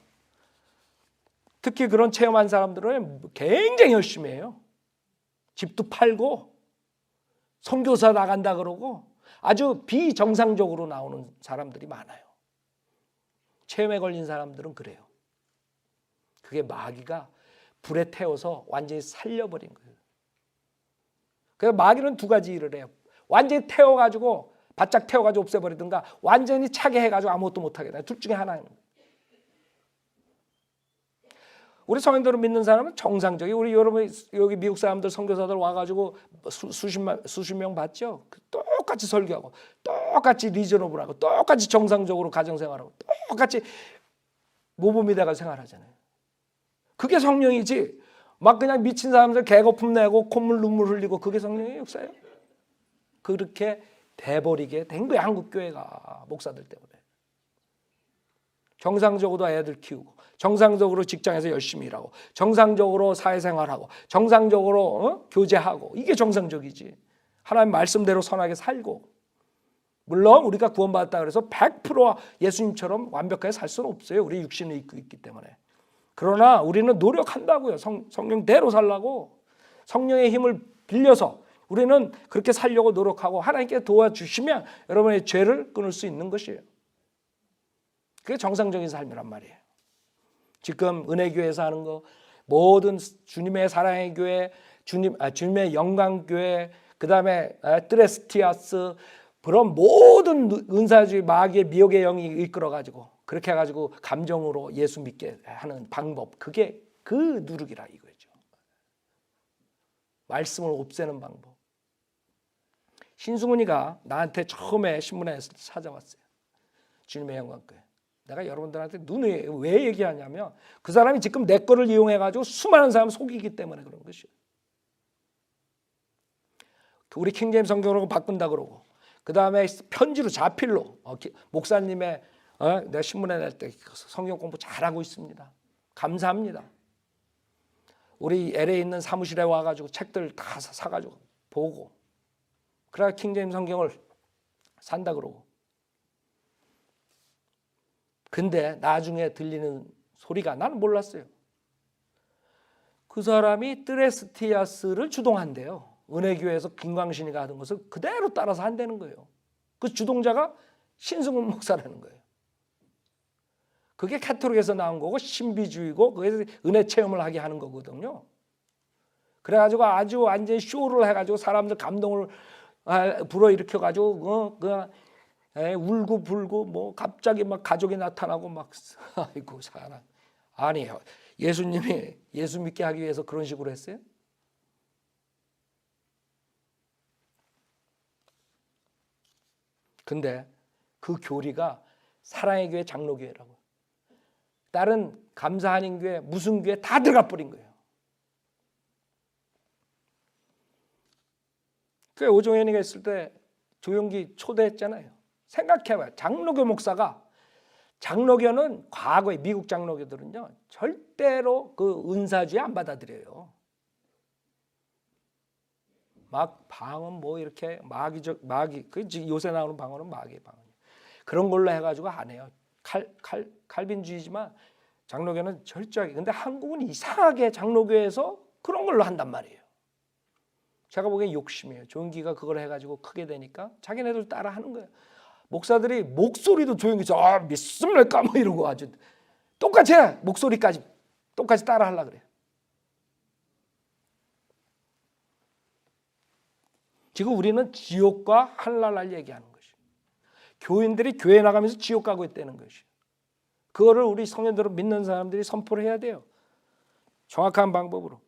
Speaker 1: 특히 그런 체험한 사람들은 굉장히 열심히 해요. 집도 팔고 선교사 나간다 그러고 아주 비정상적으로 나오는 사람들이 많아요. 체험에 걸린 사람들은 그래요. 그게 마귀가 불에 태워서 완전히 살려버린 거예요. 그래서 마귀는 두 가지 일을 해요. 완전히 태워가지고 바짝 태워가지고 없애버리든가 완전히 차게 해가지고 아무것도 못하게 돼요. 둘 중에 하나는. 우리 성인들을 믿는 사람은 정상적이 우리 여러분 여기 미국 사람들 선교사들 와가지고 수십 명 봤죠. 똑같이 설교하고 똑같이 리저너블하고 똑같이 정상적으로 가정생활하고 똑같이 모범이 돼가 생활하잖아요. 그게 성령이지. 막 그냥 미친 사람들 개거품 내고 콧물 눈물 흘리고 그게 성령의 역사예요. 그렇게 돼버리게 된 거예요. 한국 교회가 목사들 때문에. 정상적으로 애들 키우고 정상적으로 직장에서 열심히 일하고 정상적으로 사회생활하고 정상적으로 교제하고 이게 정상적이지. 하나님 말씀대로 선하게 살고, 물론 우리가 구원받았다 그래서 100% 예수님처럼 완벽하게 살 수는 없어요. 우리 육신을 입고 있기 때문에. 그러나 우리는 노력한다고요. 성령대로 살라고, 성령의 힘을 빌려서 우리는 그렇게 살려고 노력하고 하나님께 도와주시면 여러분의 죄를 끊을 수 있는 것이에요. 그게 정상적인 삶이란 말이에요. 지금 은혜교회에서 하는 거, 모든 주님의 사랑의 교회, 주님의 영광교회, 그 다음에 뜨레스티아스, 그런 모든 은사주의 마귀의 미혹의 영이 이끌어가지고 그렇게 해가지고 감정으로 예수 믿게 하는 방법, 그게 그 누룩이라 이거죠. 말씀을 없애는 방법. 신승훈이가 나한테 처음에 신문에서 찾아왔어요. 주님의 영광교회. 내가 여러분들한테 눈에 왜 얘기하냐면 그 사람이 지금 내 거를 이용해가지고 수많은 사람 속이기 때문에 그런 것이에요. 우리 킹제임스 성경으로 바꾼다 그러고, 그 다음에 편지로 자필로 목사님의 내가 신문에 낼 때 성경 공부 잘하고 있습니다. 감사합니다. 우리 LA에 있는 사무실에 와가지고 책들 다 사가지고 보고, 그래야 킹제임스 성경을 산다 그러고. 근데 나중에 들리는 소리가 나는 몰랐어요. 그 사람이 뜨레스티아스를 주동한대요. 은혜교회에서 김광신이가 하던 것을 그대로 따라서 한다는 거예요. 그 주동자가 신승훈 목사라는 거예요. 그게 카톨릭에서 나온 거고 신비주의고 그래서 은혜 체험을 하게 하는 거거든요. 그래가지고 아주 완전히 쇼를 해가지고 사람들 감동을 불어일으켜가지고 울고 불고 뭐 갑자기 막 가족이 나타나고 막 아이고 사람. 아니에요. 예수님이 예수 믿게 하기 위해서 그런 식으로 했어요? 근데 그 교리가 사랑의 교회 장로교회라고. 다른 감사한인 교회 무슨 교회 다 들어가 버린 거예요. 그 오종현이가 있을 때 조용기 초대했잖아요. 생각해봐요. 장로교 목사가, 장로교는 과거에 미국 장로교들은요 절대로 그 은사주의 안 받아들여요. 막 방언 뭐 이렇게 마귀 그 요새 나오는 방언은 마귀의 방언. 그런 걸로 해가지고 안 해요. 칼빈주의지만 장로교는 철저하게. 근데 한국은 이상하게 장로교에서 그런 걸로 한단 말이에요. 제가 보기엔 욕심이에요. 조용기가 그걸 해가지고 크게 되니까 자기네들 따라 하는 거예요. 목사들이 목소리도 조용히 믿습니까? 뭐 이러고 아주 똑같이 해. 목소리까지 똑같이 따라 하려고 그래요. 지금 우리는 지옥과 하늘나라를 얘기하는 것이에요. 교인들이 교회 나가면서 지옥 가고 있다는 것이에요. 그거를 우리 성도들 믿는 사람들이 선포를 해야 돼요. 정확한 방법으로.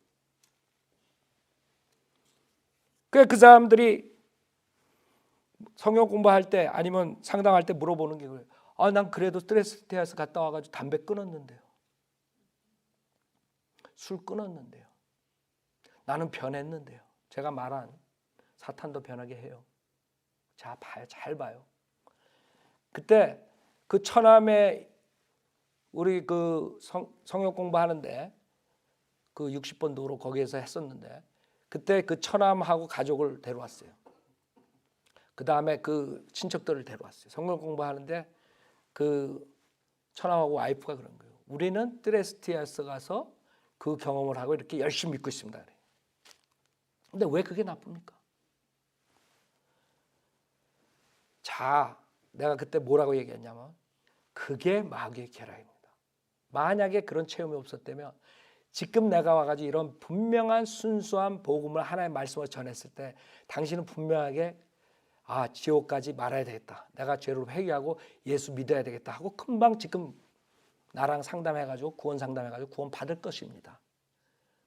Speaker 1: 그 사람들이 성경 공부할 때 아니면 상담할 때 물어보는 게 그래요. 난 그래도 스트레스 갔다 와가지고 담배 끊었는데요. 술 끊었는데요. 나는 변했는데요. 제가 말한 사탄도 변하게 해요. 자, 봐요. 잘 봐요. 그때 그 처남에 우리 그 성역 공부하는데 그 60번 도로 거기에서 했었는데 그때 그 처남하고 가족을 데려왔어요. 그 다음에 그 친척들을 데려왔어요. 성경 공부하는데 그 처남하고 와이프가 그런 거예요. 우리는 뜨레스티아스 가서 그 경험을 하고 이렇게 열심히 믿고 있습니다. 근데 왜 그게 나쁩니까? 자, 내가 그때 뭐라고 얘기했냐면 그게 마귀의 계략입니다. 만약에 그런 체험이 없었다면 지금 내가 와가지고 이런 분명한 순수한 복음을 하나의 말씀을 전했을 때 당신은 분명하게 지옥까지 말아야 되겠다. 내가 죄를 회개하고 예수 믿어야 되겠다 하고 금방 지금 나랑 상담해가지고 구원 상담해가지고 구원 받을 것입니다.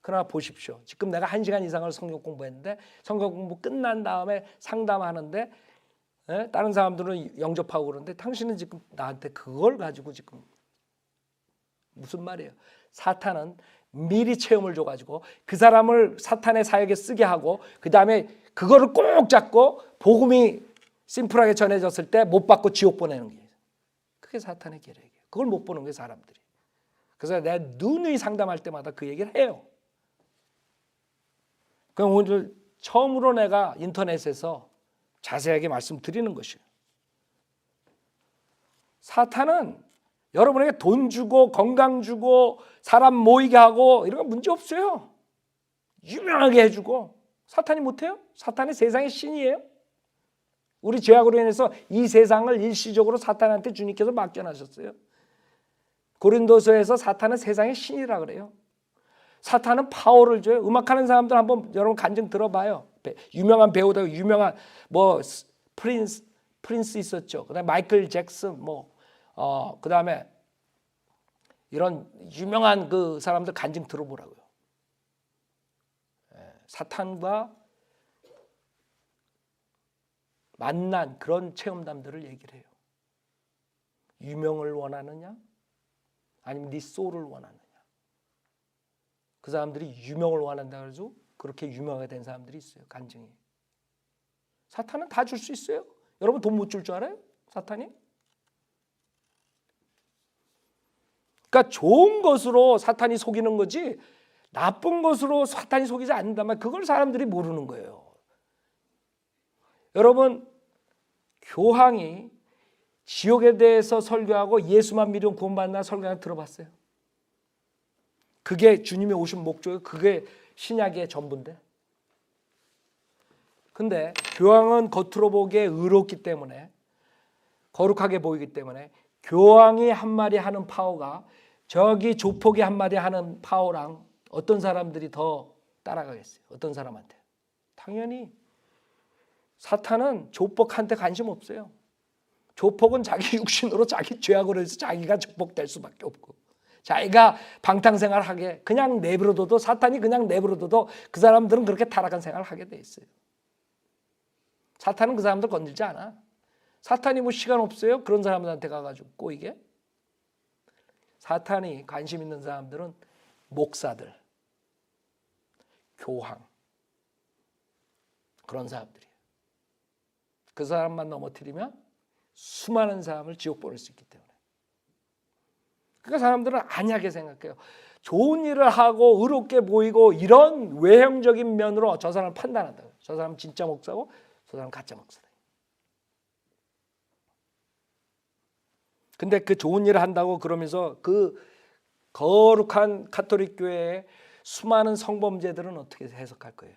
Speaker 1: 그러나 보십시오. 지금 내가 1시간 이상을 성경 공부했는데 성경 공부 끝난 다음에 상담하는데 다른 사람들은 영접하고 그러는데 당신은 지금 나한테 그걸 가지고 지금 무슨 말이에요? 사탄은 미리 체험을 줘가지고 그 사람을 사탄의 사역에 쓰게 하고 그 다음에 그거를 꼭 잡고 복음이 심플하게 전해졌을 때 못 받고 지옥 보내는 게 그게 사탄의 계략이에요. 그걸 못 보는 게 사람들이. 그래서 내가 누누이 상담할 때마다 그 얘기를 해요. 그럼 오늘 처음으로 내가 인터넷에서 자세하게 말씀드리는 것이에요. 사탄은 여러분에게 돈 주고 건강 주고 사람 모이게 하고 이런 거 문제 없어요. 유명하게 해주고. 사탄이 못해요? 사탄이 세상의 신이에요. 우리 죄악으로 인해서 이 세상을 일시적으로 사탄한테 주님께서 맡겨놨었어요. 고린도서에서 사탄은 세상의 신이라 그래요. 사탄은 파워를 줘요. 음악하는 사람들 한번 여러분 간증 들어봐요. 유명한 배우들, 유명한 뭐 프린스 있었죠. 그다음에 마이클 잭슨 그다음에 이런 유명한 그 사람들 간증 들어보라고요. 사탄과 만난 그런 체험담들을 얘기를 해요. 유명을 원하느냐? 아니면 네 소울을 원하느냐? 그 사람들이 유명을 원한다 그래서 그렇게 유명하게 된 사람들이 있어요. 간증이. 사탄은 다 줄 수 있어요. 여러분 돈 못 줄 줄 알아요? 사탄이? 그러니까 좋은 것으로 사탄이 속이는 거지 나쁜 것으로 사탄이 속이지 않는다면 그걸 사람들이 모르는 거예요. 여러분 교황이 지옥에 대해서 설교하고 예수만 믿으면 구원받는다 설교하는 들어봤어요? 그게 주님이 오신 목적이에요. 그게 신약의 전부인데. 근데 교황은 겉으로 보기에 의롭기 때문에 거룩하게 보이기 때문에 교황이 한마디 하는 파워가 저기 조폭이 한마디 하는 파워랑 어떤 사람들이 더 따라가겠어요? 어떤 사람한테? 당연히 사탄은 조폭한테 관심 없어요. 조폭은 자기 육신으로 자기 죄악으로 해서 자기가 조폭될 수밖에 없고 자기가 방탕생활하게 그냥 내버려둬도 사탄이 그냥 내버려둬도 그 사람들은 그렇게 타락한 생활을 하게 돼 있어요. 사탄은 그 사람들 건들지 않아. 사탄이 뭐 시간 없어요? 그런 사람들한테 가가지고 꼬이게. 사탄이 관심 있는 사람들은 목사들, 교황 그런 사람들이에요. 그 사람만 넘어뜨리면 수많은 사람을 지옥 보낼 수 있기 때문에. 그러니까 사람들은 안하게 생각해요. 좋은 일을 하고 의롭게 보이고 이런 외형적인 면으로 저 사람을 판단한다. 저 사람 진짜 목사고 저 사람 가짜 목사다. 근데 그 좋은 일을 한다고 그러면서 그 거룩한 가톨릭 교회의 수많은 성범죄들은 어떻게 해석할 거예요?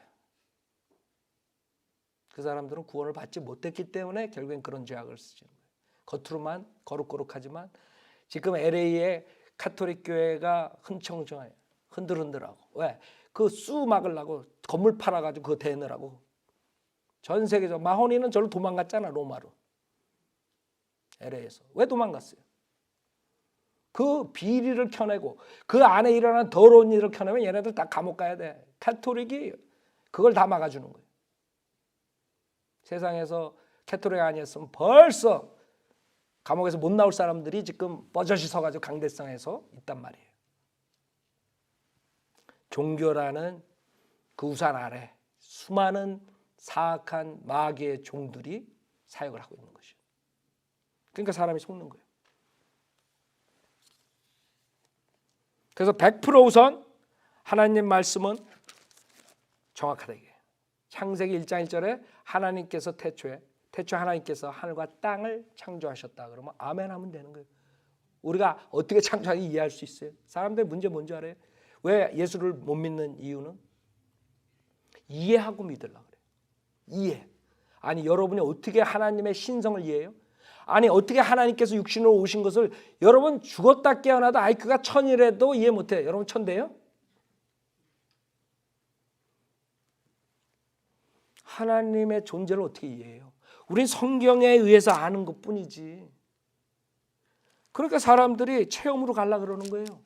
Speaker 1: 그 사람들은 구원을 받지 못했기 때문에 결국엔 그런 죄악을 쓰시는 거예요. 겉으로만 거룩하지만 지금 LA의 가톨릭 교회가 흥청청해요. 흔들흔들하고. 왜? 그 수 막으려고 건물 팔아가지고 그거 대느라고. 전 세계적으로 마호니는 저로 도망갔잖아. 로마로. LA에서. 왜 도망갔어요? 그 비리를 켜내고 그 안에 일어난 더러운 일을 켜내면 얘네들 다 감옥 가야 돼. 가톨릭이 그걸 다 막아주는 거예요. 세상에서 가톨릭 아니었으면 벌써 감옥에서 못 나올 사람들이 지금 뻐젓이 서가지고 강대상에서 있단 말이에요. 종교라는 그 우산 아래 수많은 사악한 마귀의 종들이 사역을 하고 있는 것이에요. 그러니까 사람이 속는 거예요. 그래서 100% 우선 하나님 말씀은 정확하다 이게. 창세기 1장 1절에 하나님께서 태초에 하나님께서 하늘과 땅을 창조하셨다. 그러면 아멘 하면 되는 거예요. 우리가 어떻게 창조하는지 이해할 수 있어요. 사람들 문제 뭔지 알아요? 왜 예수를 못 믿는 이유는 이해하고 믿으려고 그래요. 이해. 아니 여러분이 어떻게 하나님의 신성을 이해해요? 아니 어떻게 하나님께서 육신으로 오신 것을 여러분 죽었다 깨어나도 IQ가 1000이라도 이해 못해요. 여러분 1000대요? 하나님의 존재를 어떻게 이해해요? 우린 성경에 의해서 아는 것뿐이지. 그러니까 사람들이 체험으로 가려고 그러는 거예요.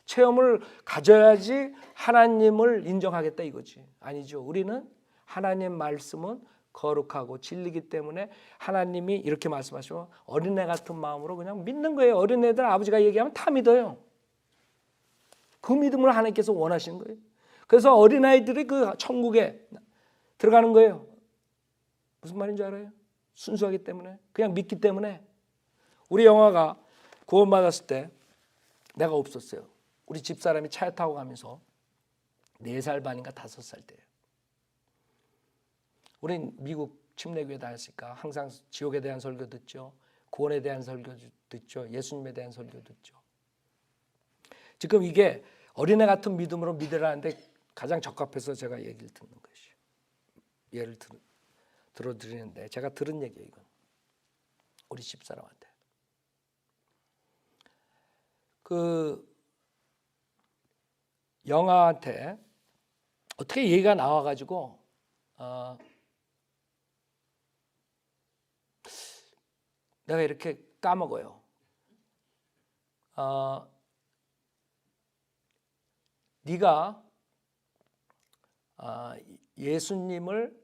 Speaker 1: 체험을 가져야지 하나님을 인정하겠다 이거지. 아니죠. 우리는 하나님 말씀은 거룩하고 진리기 때문에 하나님이 이렇게 말씀하시면 어린애 같은 마음으로 그냥 믿는 거예요. 어린애들 아버지가 얘기하면 다 믿어요. 그 믿음을 하나님께서 원하시는 거예요. 그래서 어린아이들이 그 천국에 들어가는 거예요. 무슨 말인지 알아요? 순수하기 때문에 그냥 믿기 때문에. 우리 영화가 구원받았을 때 내가 없었어요. 우리 집사람이 차에 타고 가면서 4살 반인가 5살 때예요. 우린 미국 침례교회 다녔으니까 항상 지옥에 대한 설교 듣죠. 구원에 대한 설교 듣죠. 예수님에 대한 설교 듣죠. 지금 이게 어린애 같은 믿음으로 믿으라는데 가장 적합해서 제가 얘기를 듣는 것이에요. 예를 들어드리는데 제가 들은 얘기예요. 이건 우리 집사람한테. 그 영아한테 어떻게 얘기가 나와가지고 내가 이렇게 까먹어요. 네가 예수님을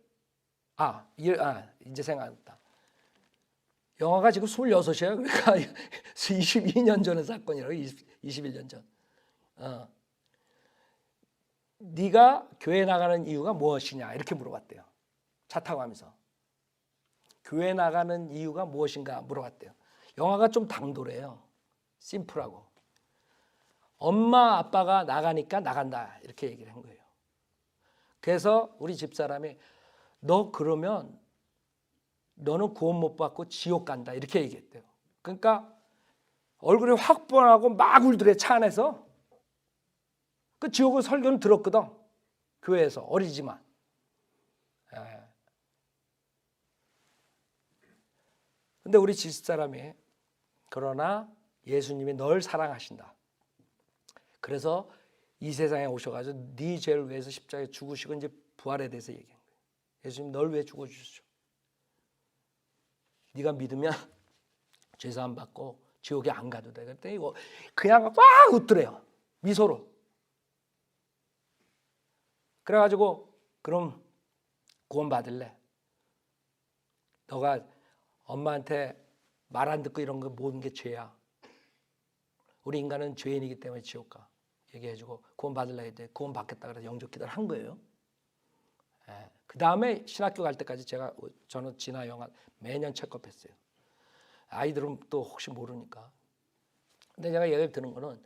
Speaker 1: 이제 생각났다. 영아가 지금 26이에요. 그러니까 22년 전의 사건이라고. 21년 전. 네가 교회 나가는 이유가 무엇이냐 이렇게 물어봤대요. 차 타고 가면서. 교회 나가는 이유가 무엇인가 물어봤대요. 영아가 좀 당돌해요. 심플하고. 엄마 아빠가 나가니까 나간다 이렇게 얘기를 한 거예요. 그래서 우리 집사람이 너 그러면 너는 구원 못 받고 지옥 간다 이렇게 얘기했대요. 그러니까 얼굴이 확 뻔하고 막 울더래. 차 안에서. 그 지옥의 설교는 들었거든. 교회에서 어리지만. 근데 우리 집사람이 그러나 예수님이 널 사랑하신다. 그래서 이 세상에 오셔가지고 네 죄를 위해서 십자가에 죽으시고 이제 부활에 대해서 얘기한 거예요. 예수님 널 왜 죽어주셨죠? 네가 믿으면 죄사함 받고 지옥에 안 가도 돼. 그랬더니 이거 그냥 막 웃더래요. 미소로. 그래가지고 그럼 구원 받을래? 너가 엄마한테 말 안 듣고 이런 거 모든 게 죄야. 우리 인간은 죄인이기 때문에 지옥 가. 얘기해주고 구원 받을래 했더니 구원 받겠다 그래서 영접 기도를 한 거예요. 그 다음에 신학교 갈 때까지 저는 진화 영화 매년 체크업했어요. 아이들은 또 혹시 모르니까. 근데 제가 얘기를 드는 거는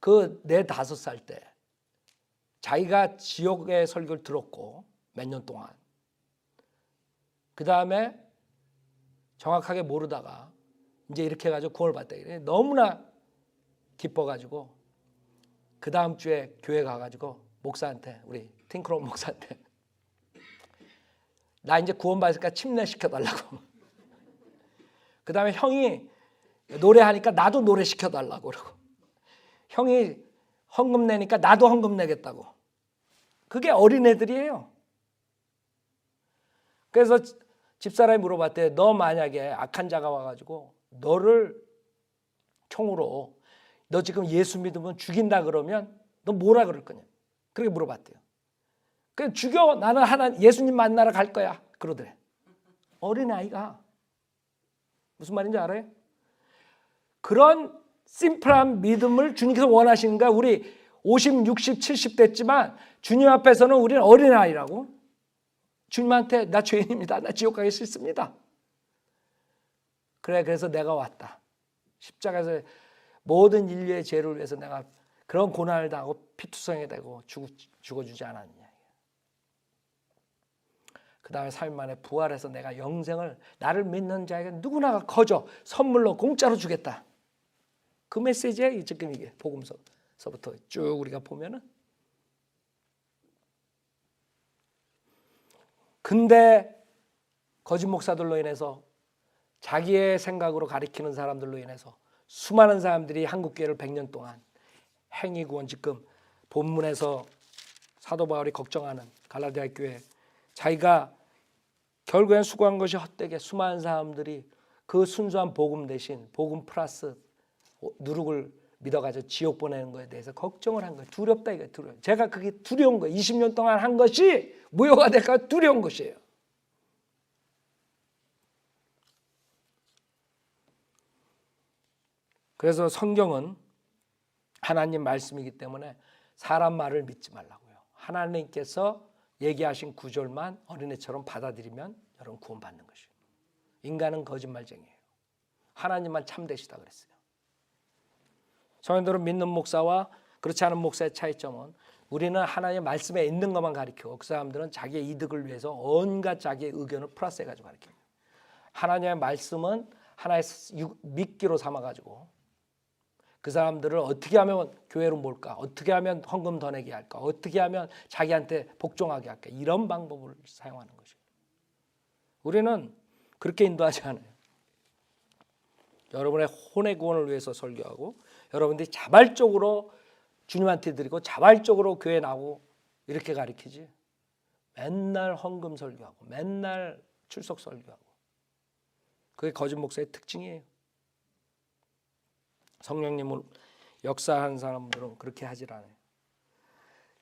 Speaker 1: 그 4, 5살 때 자기가 지옥의 설교를 들었고 몇 년 동안 그 다음에 정확하게 모르다가 이제 이렇게 해가지고 구원을 받다. 너무나 기뻐가지고 그 다음 주에 교회 가가지고 목사한테 우리 팅크롬 목사한테 나 이제 구원 받으니까 침례 시켜달라고. 그 다음에 형이 노래하니까 나도 노래 시켜달라고 그러고 형이 헌금 내니까 나도 헌금 내겠다고. 그게 어린애들이에요. 그래서 집사람이 물어봤대. 너 만약에 악한 자가 와가지고 너를 총으로 너 지금 예수 믿으면 죽인다 그러면 너 뭐라 그럴 거냐. 그렇게 물어봤대요. 그냥 죽여. 나는 예수님 만나러 갈 거야. 그러더래. 어린아이가. 무슨 말인지 알아요? 그런 심플한 믿음을 주님께서 원하시는 거야. 우리 50, 60, 70 됐지만 주님 앞에서는 우리는 어린아이라고. 주님한테 나 죄인입니다. 나 지옥 가기 싫습니다. 그래서 내가 왔다. 십자가에서 모든 인류의 죄를 위해서 내가 그런 고난을 당하고 피투성이 되고 죽어주지 않았느냐. 그 다음에 3일 만에 부활해서 내가 영생을 나를 믿는 자에게 누구나가 거저 선물로 공짜로 주겠다. 그 메시지에 지금 이게 복음서부터 쭉 우리가 보면은. 근데 거짓 목사들로 인해서 자기의 생각으로 가리키는 사람들로 인해서 수많은 사람들이 한국교회를 100년 동안 행위구원 지금 본문에서 사도 바울이 걱정하는 갈라디아 교회 자기가 결국엔 수고한 것이 헛되게 수많은 사람들이 그 순수한 복음 대신 복음 플러스 누룩을 믿어가지고 지옥 보내는 것에 대해서 걱정을 한 거예요. 두렵다 이거예요. 두려워. 제가 그게 두려운 거예요. 20년 동안 한 것이 무효가 될까 두려운 것이에요. 그래서 성경은 하나님 말씀이기 때문에 사람 말을 믿지 말라고요. 하나님께서 얘기하신 구절만 어린애처럼 받아들이면 여러분 구원받는 것이에요. 인간은 거짓말쟁이에요. 하나님만 참되시다 그랬어요. 성도들은 믿는 목사와 그렇지 않은 목사의 차이점은 우리는 하나님의 말씀에 있는 것만 가르치고 그 사람들은 자기의 이득을 위해서 온갖 자기의 의견을 플러스해가지고 가르쳐요. 하나님의 말씀은 하나의 미끼로 삼아가지고 그 사람들을 어떻게 하면 교회로 몰까? 어떻게 하면 헌금 더 내게 할까? 어떻게 하면 자기한테 복종하게 할까? 이런 방법을 사용하는 것이에요. 우리는 그렇게 인도하지 않아요. 여러분의 혼의 구원을 위해서 설교하고 여러분들이 자발적으로 주님한테 드리고 자발적으로 교회 나오고 이렇게 가르치지. 맨날 헌금 설교하고 맨날 출석 설교하고. 그게 거짓 목사의 특징이에요. 성령님을 역사하는 사람들은 그렇게 하질 않아요.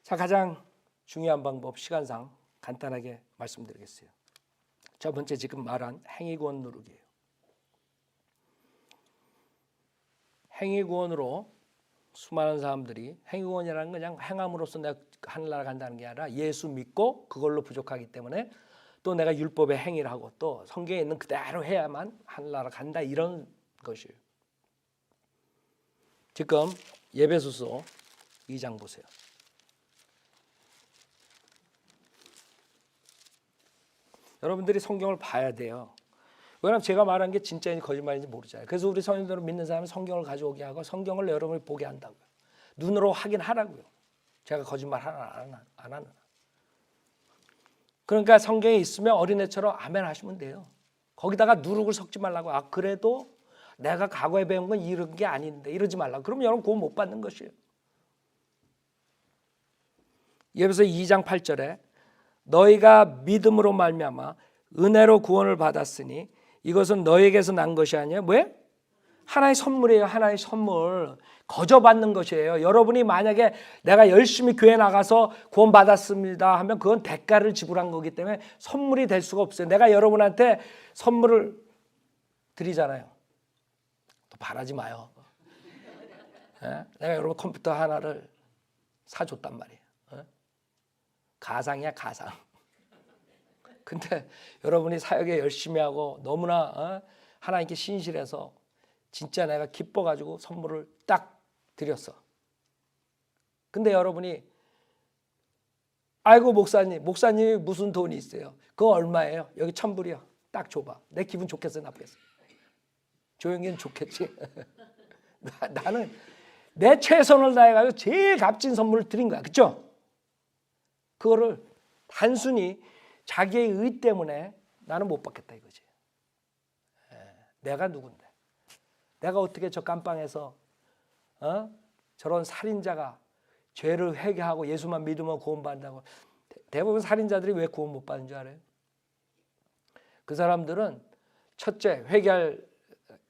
Speaker 1: 자, 가장 중요한 방법 시간상 간단하게 말씀드리겠어요. 첫 번째 지금 말한 행위구원 누르기예요. 행위구원으로 수많은 사람들이 행위구원이라는 건 그냥 행함으로써 내가 하늘나라 간다는 게 아니라 예수 믿고 그걸로 부족하기 때문에 또 내가 율법의 행위를 하고 또 성경에 있는 그대로 해야만 하늘나라 간다 이런 것이에요. 지금 에베소서 2장 보세요. 여러분들이 성경을 봐야 돼요. 왜냐하면 제가 말한 게 진짜인지 거짓말인지 모르잖아요. 그래서 우리 성인들을 믿는 사람은 성경을 가져오게 하고 성경을 여러분이 보게 한다고요. 눈으로 확인하라고요. 제가 거짓말 하나 안 하나. 그러니까 성경에 있으면 어린애처럼 아멘 하시면 돼요. 거기다가 누룩을 섞지 말라고. 아 그래도 내가 과거에 배운 건 이런 게 아닌데 이러지 말라고. 그럼 여러분 구원 못 받는 것이에요. 에베소서 2장 8절에 너희가 믿음으로 말미암아 은혜로 구원을 받았으니 이것은 너에게서 난 것이 아니에요. 왜? 하나의 선물이에요. 하나의 선물. 거저 받는 것이에요. 여러분이 만약에 내가 열심히 교회 나가서 구원 받았습니다 하면 그건 대가를 지불한 거기 때문에 선물이 될 수가 없어요. 내가 여러분한테 선물을 드리잖아요. 또 바라지 마요. 예? 내가 여러분 컴퓨터 하나를 사줬단 말이에요. 예? 가상이야 가상. 근데 여러분이 사역에 열심히 하고 너무나 하나님께 신실해서 진짜 내가 기뻐가지고 선물을 딱 드렸어. 근데 여러분이 아이고 목사님이 무슨 돈이 있어요? 그거 얼마예요? 여기 1,000불이요. 딱 줘봐. 내 기분 좋겠어 나쁘겠어? 조용히는 좋겠지. 나는 내 최선을 다해가지고 제일 값진 선물을 드린 거야. 그렇죠? 그거를 단순히 자기의 의 때문에 나는 못 받겠다 이거지. 내가 누군데? 내가 어떻게 저 깜빵에서 저런 살인자가 죄를 회개하고 예수만 믿으면 구원받는다고. 대부분 살인자들이 왜 구원 못 받는 줄 알아요? 그 사람들은 첫째 회개할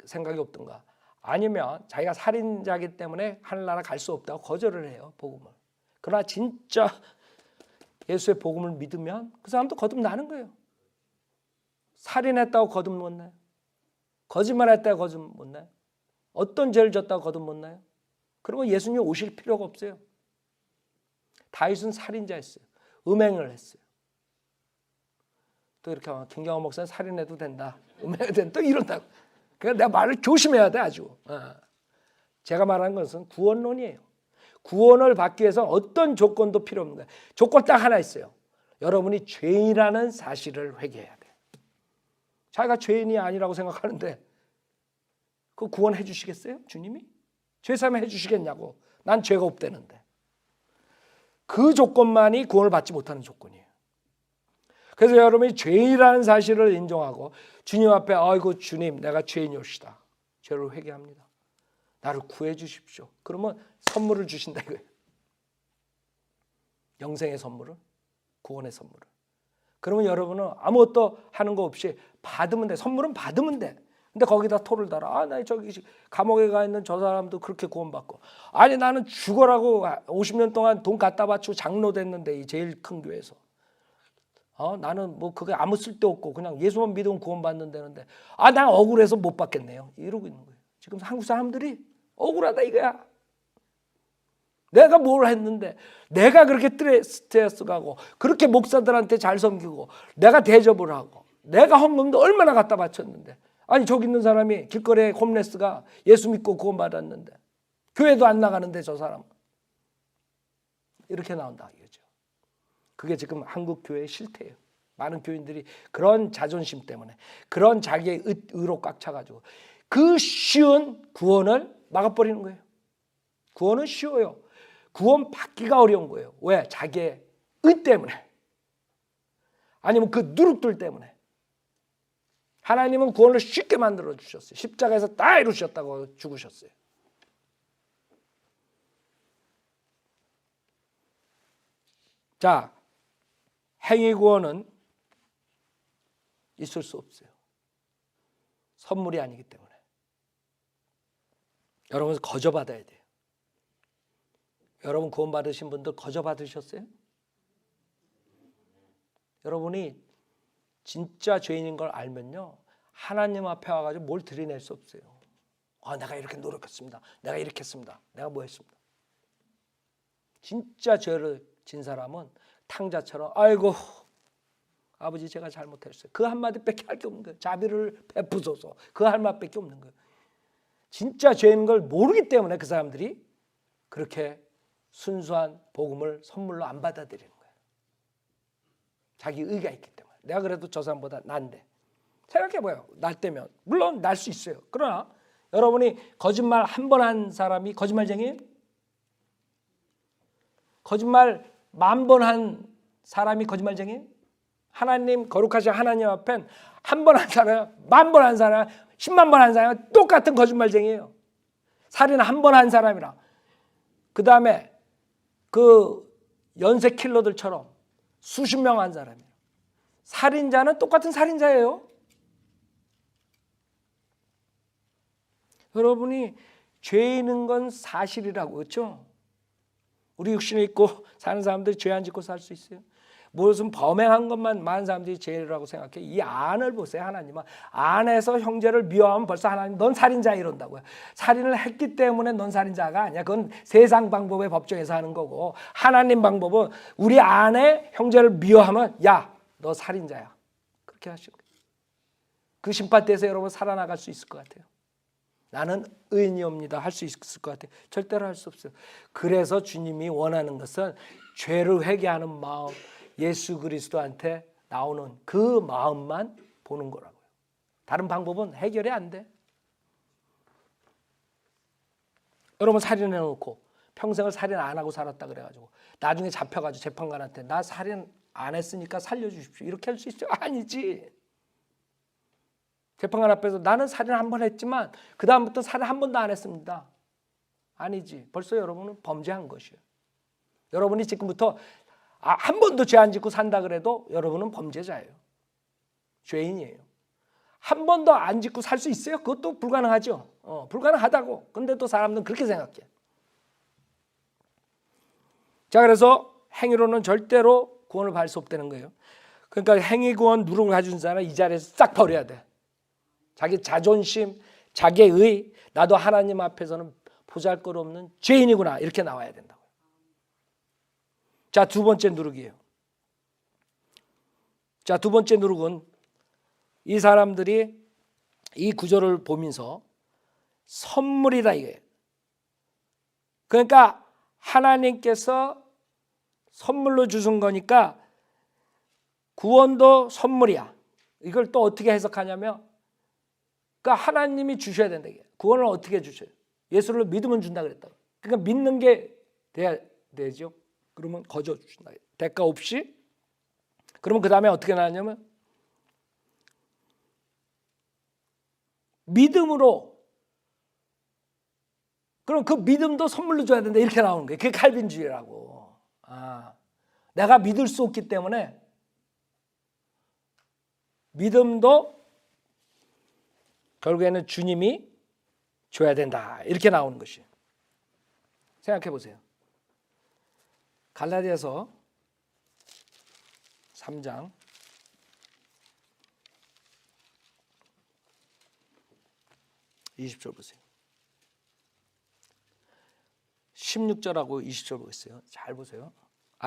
Speaker 1: 생각이 없던가 아니면 자기가 살인자이기 때문에 하늘나라 갈 수 없다고 거절을 해요. 복음을. 그러나 진짜 예수의 복음을 믿으면 그 사람도 거듭나는 거예요. 살인했다고 거듭 못 나요? 거짓말했다고 거듭 못 나요? 어떤 죄를 졌다고 거듭 못 나요? 그리고 예수님 오실 필요가 없어요. 다윗은 살인자였어요. 음행을 했어요. 또 이렇게 하면 김경호 목사는 살인해도 된다. 음행해도 된다. 또 이런다고. 그러니까 내가 말을 조심해야 돼 아주. 제가 말하는 것은 구원론이에요. 구원을 받기 위해서 어떤 조건도 필요 없는 거예요. 조건 딱 하나 있어요. 여러분이 죄인이라는 사실을 회개해야 돼. 자기가 죄인이 아니라고 생각하는데 그 구원해 주시겠어요? 주님이? 죄사함 해 주시겠냐고. 난 죄가 없다는데. 그 조건만이 구원을 받지 못하는 조건이에요. 그래서 여러분이 죄인이라는 사실을 인정하고 주님 앞에 아이고 주님 내가 죄인이옵시다. 죄를 회개합니다. 나를 구해 주십시오. 그러면 선물을 주신다 이거예요. 영생의 선물을, 구원의 선물을. 그러면 여러분은 아무것도 하는 거 없이 받으면 돼. 선물은 받으면 돼. 근데 거기다 토를 달아. 아, 나 저기 감옥에 가 있는 저 사람도 그렇게 구원받고. 아니 나는 죽어라고 50년 동안 돈 갖다 바치고 장로 됐는데 이 제일 큰 교회에서. 나는 뭐 그게 아무 쓸데 없고 그냥 예수만 믿으면 구원받는다는데 난 억울해서 못 받겠네요. 이러고 있는 거예요. 지금 한국 사람들이 억울하다 이거야. 내가 뭘 했는데 내가 그렇게 스트레스 가고 그렇게 목사들한테 잘 섬기고 내가 대접을 하고 내가 헌금도 얼마나 갖다 바쳤는데 아니 저기 있는 사람이 길거리에 홈레스가 예수 믿고 구원받았는데 교회도 안 나가는데 저 사람 이렇게 나온다 이거죠. 그게 지금 한국 교회의 실태예요. 많은 교인들이 그런 자존심 때문에, 그런 자기의 의로 꽉 차가지고 그 쉬운 구원을 막아버리는 거예요. 구원은 쉬워요. 구원 받기가 어려운 거예요. 왜? 자기의 의 때문에, 아니면 그 누룩들 때문에. 하나님은 구원을 쉽게 만들어 주셨어요. 십자가에서 다 이루셨다고 죽으셨어요. 자, 행위 구원은 있을 수 없어요. 선물이 아니기 때문에. 여러분 거저 받아야 돼요. 여러분 구원 받으신 분들 거저 받으셨어요? 여러분이 진짜 죄인인 걸 알면요, 하나님 앞에 와가지고 뭘 들이낼 수 없어요. 내가 이렇게 노력했습니다. 내가 이렇게 했습니다. 내가 뭐 했습니다. 진짜 죄를 진 사람은 탕자처럼 아이고 아버지 제가 잘못했어요. 그 한마디밖에 할 게 없는 거예요. 자비를 베푸소서. 그 한마디밖에 없는 거예요. 진짜 죄인 걸 모르기 때문에 그 사람들이 그렇게 순수한 복음을 선물로 안 받아들이는 거예요. 자기 의가 있기 때문에. 내가 그래도 저 사람보다 난데. 생각해봐요. 날 때면. 물론 날 수 있어요. 그러나 여러분이 거짓말 한 번 한 사람이 거짓말쟁이에요? 거짓말 10,000번 한 사람이 거짓말쟁이에요? 하나님, 거룩하신 하나님 앞엔 한 번 한 사람, 10,000번 한 사람, 10만 번 한 사람은 똑같은 거짓말쟁이에요. 살인 한 번 한 사람이랑 그 다음에 그 연쇄 킬러들처럼 수십 명 한 사람이에요. 살인자는 똑같은 살인자예요. 여러분이 죄인인 건 사실이라고, 그렇죠? 우리 육신을 입고 사는 사람들이 죄 안 짓고 살 수 있어요? 무슨 범행한 것만 많은 사람들이 죄라고 생각해. 이 안을 보세요. 하나님은 안에서 형제를 미워하면 벌써 하나님 넌 살인자 이런다고요. 살인을 했기 때문에 넌 살인자가 아니야. 그건 세상 방법의 법정에서 하는 거고, 하나님 방법은 우리 안에 형제를 미워하면 야 너 살인자야. 그렇게 하시는 거예요. 그 심판대에서 여러분 살아나갈 수 있을 것 같아요. 나는 의인이옵니다 할 수 있을 것 같아요. 절대로 할 수 없어요. 그래서 주님이 원하는 것은 죄를 회개하는 마음, 예수 그리스도한테 나오는 그 마음만 보는 거라고요. 다른 방법은 해결이 안 돼. 여러분 살인해놓고 평생을 살인 안 하고 살았다 그래가지고 나중에 잡혀가지고 재판관한테 나 살인 안 했으니까 살려주십시오 이렇게 할 수 있어요? 아니지. 재판관 앞에서 나는 살인 한 번 했지만 그 다음부터 살인 한 번도 안 했습니다. 아니지. 벌써 여러분은 범죄한 것이에요. 여러분이 지금부터 한 번도 죄 안 짓고 산다 그래도 여러분은 범죄자예요. 죄인이에요. 한 번도 안 짓고 살 수 있어요? 그것도 불가능하죠. 불가능하다고. 근데 또 사람들은 그렇게 생각해. 자, 그래서 행위로는 절대로 구원을 받을 수 없다는 거예요. 그러니까 행위 구원 누룩을 가진 사람은 이 자리에서 싹 버려야 돼. 자기 자존심, 자기의 의, 나도 하나님 앞에서는 보잘것없는 죄인이구나 이렇게 나와야 된다고요. 자, 두 번째 누룩이에요. 자, 두 번째 누룩은 이 사람들이 이 구절을 보면서 선물이다 이거예요. 그러니까 하나님께서 선물로 주신 거니까 구원도 선물이야. 이걸 또 어떻게 해석하냐면 그러니까 하나님이 주셔야 된다. 구원을 어떻게 주셔요? 예수를 믿으면 준다 그랬다. 그러니까 믿는 게 돼야 되죠. 그러면 거저 주신다. 대가 없이. 그러면 그 다음에 어떻게 나왔냐면 믿음으로. 그럼 그 믿음도 선물로 줘야 된다. 이렇게 나오는 거예요. 그게 칼빈주의라고. 내가 믿을 수 없기 때문에 믿음도 결국에는 주님이 줘야 된다. 이렇게 나오는 것이에요. 생각해 보세요. 갈라디아서 3장 20절 보세요. 16절하고 20절 보겠어요. 잘 보세요.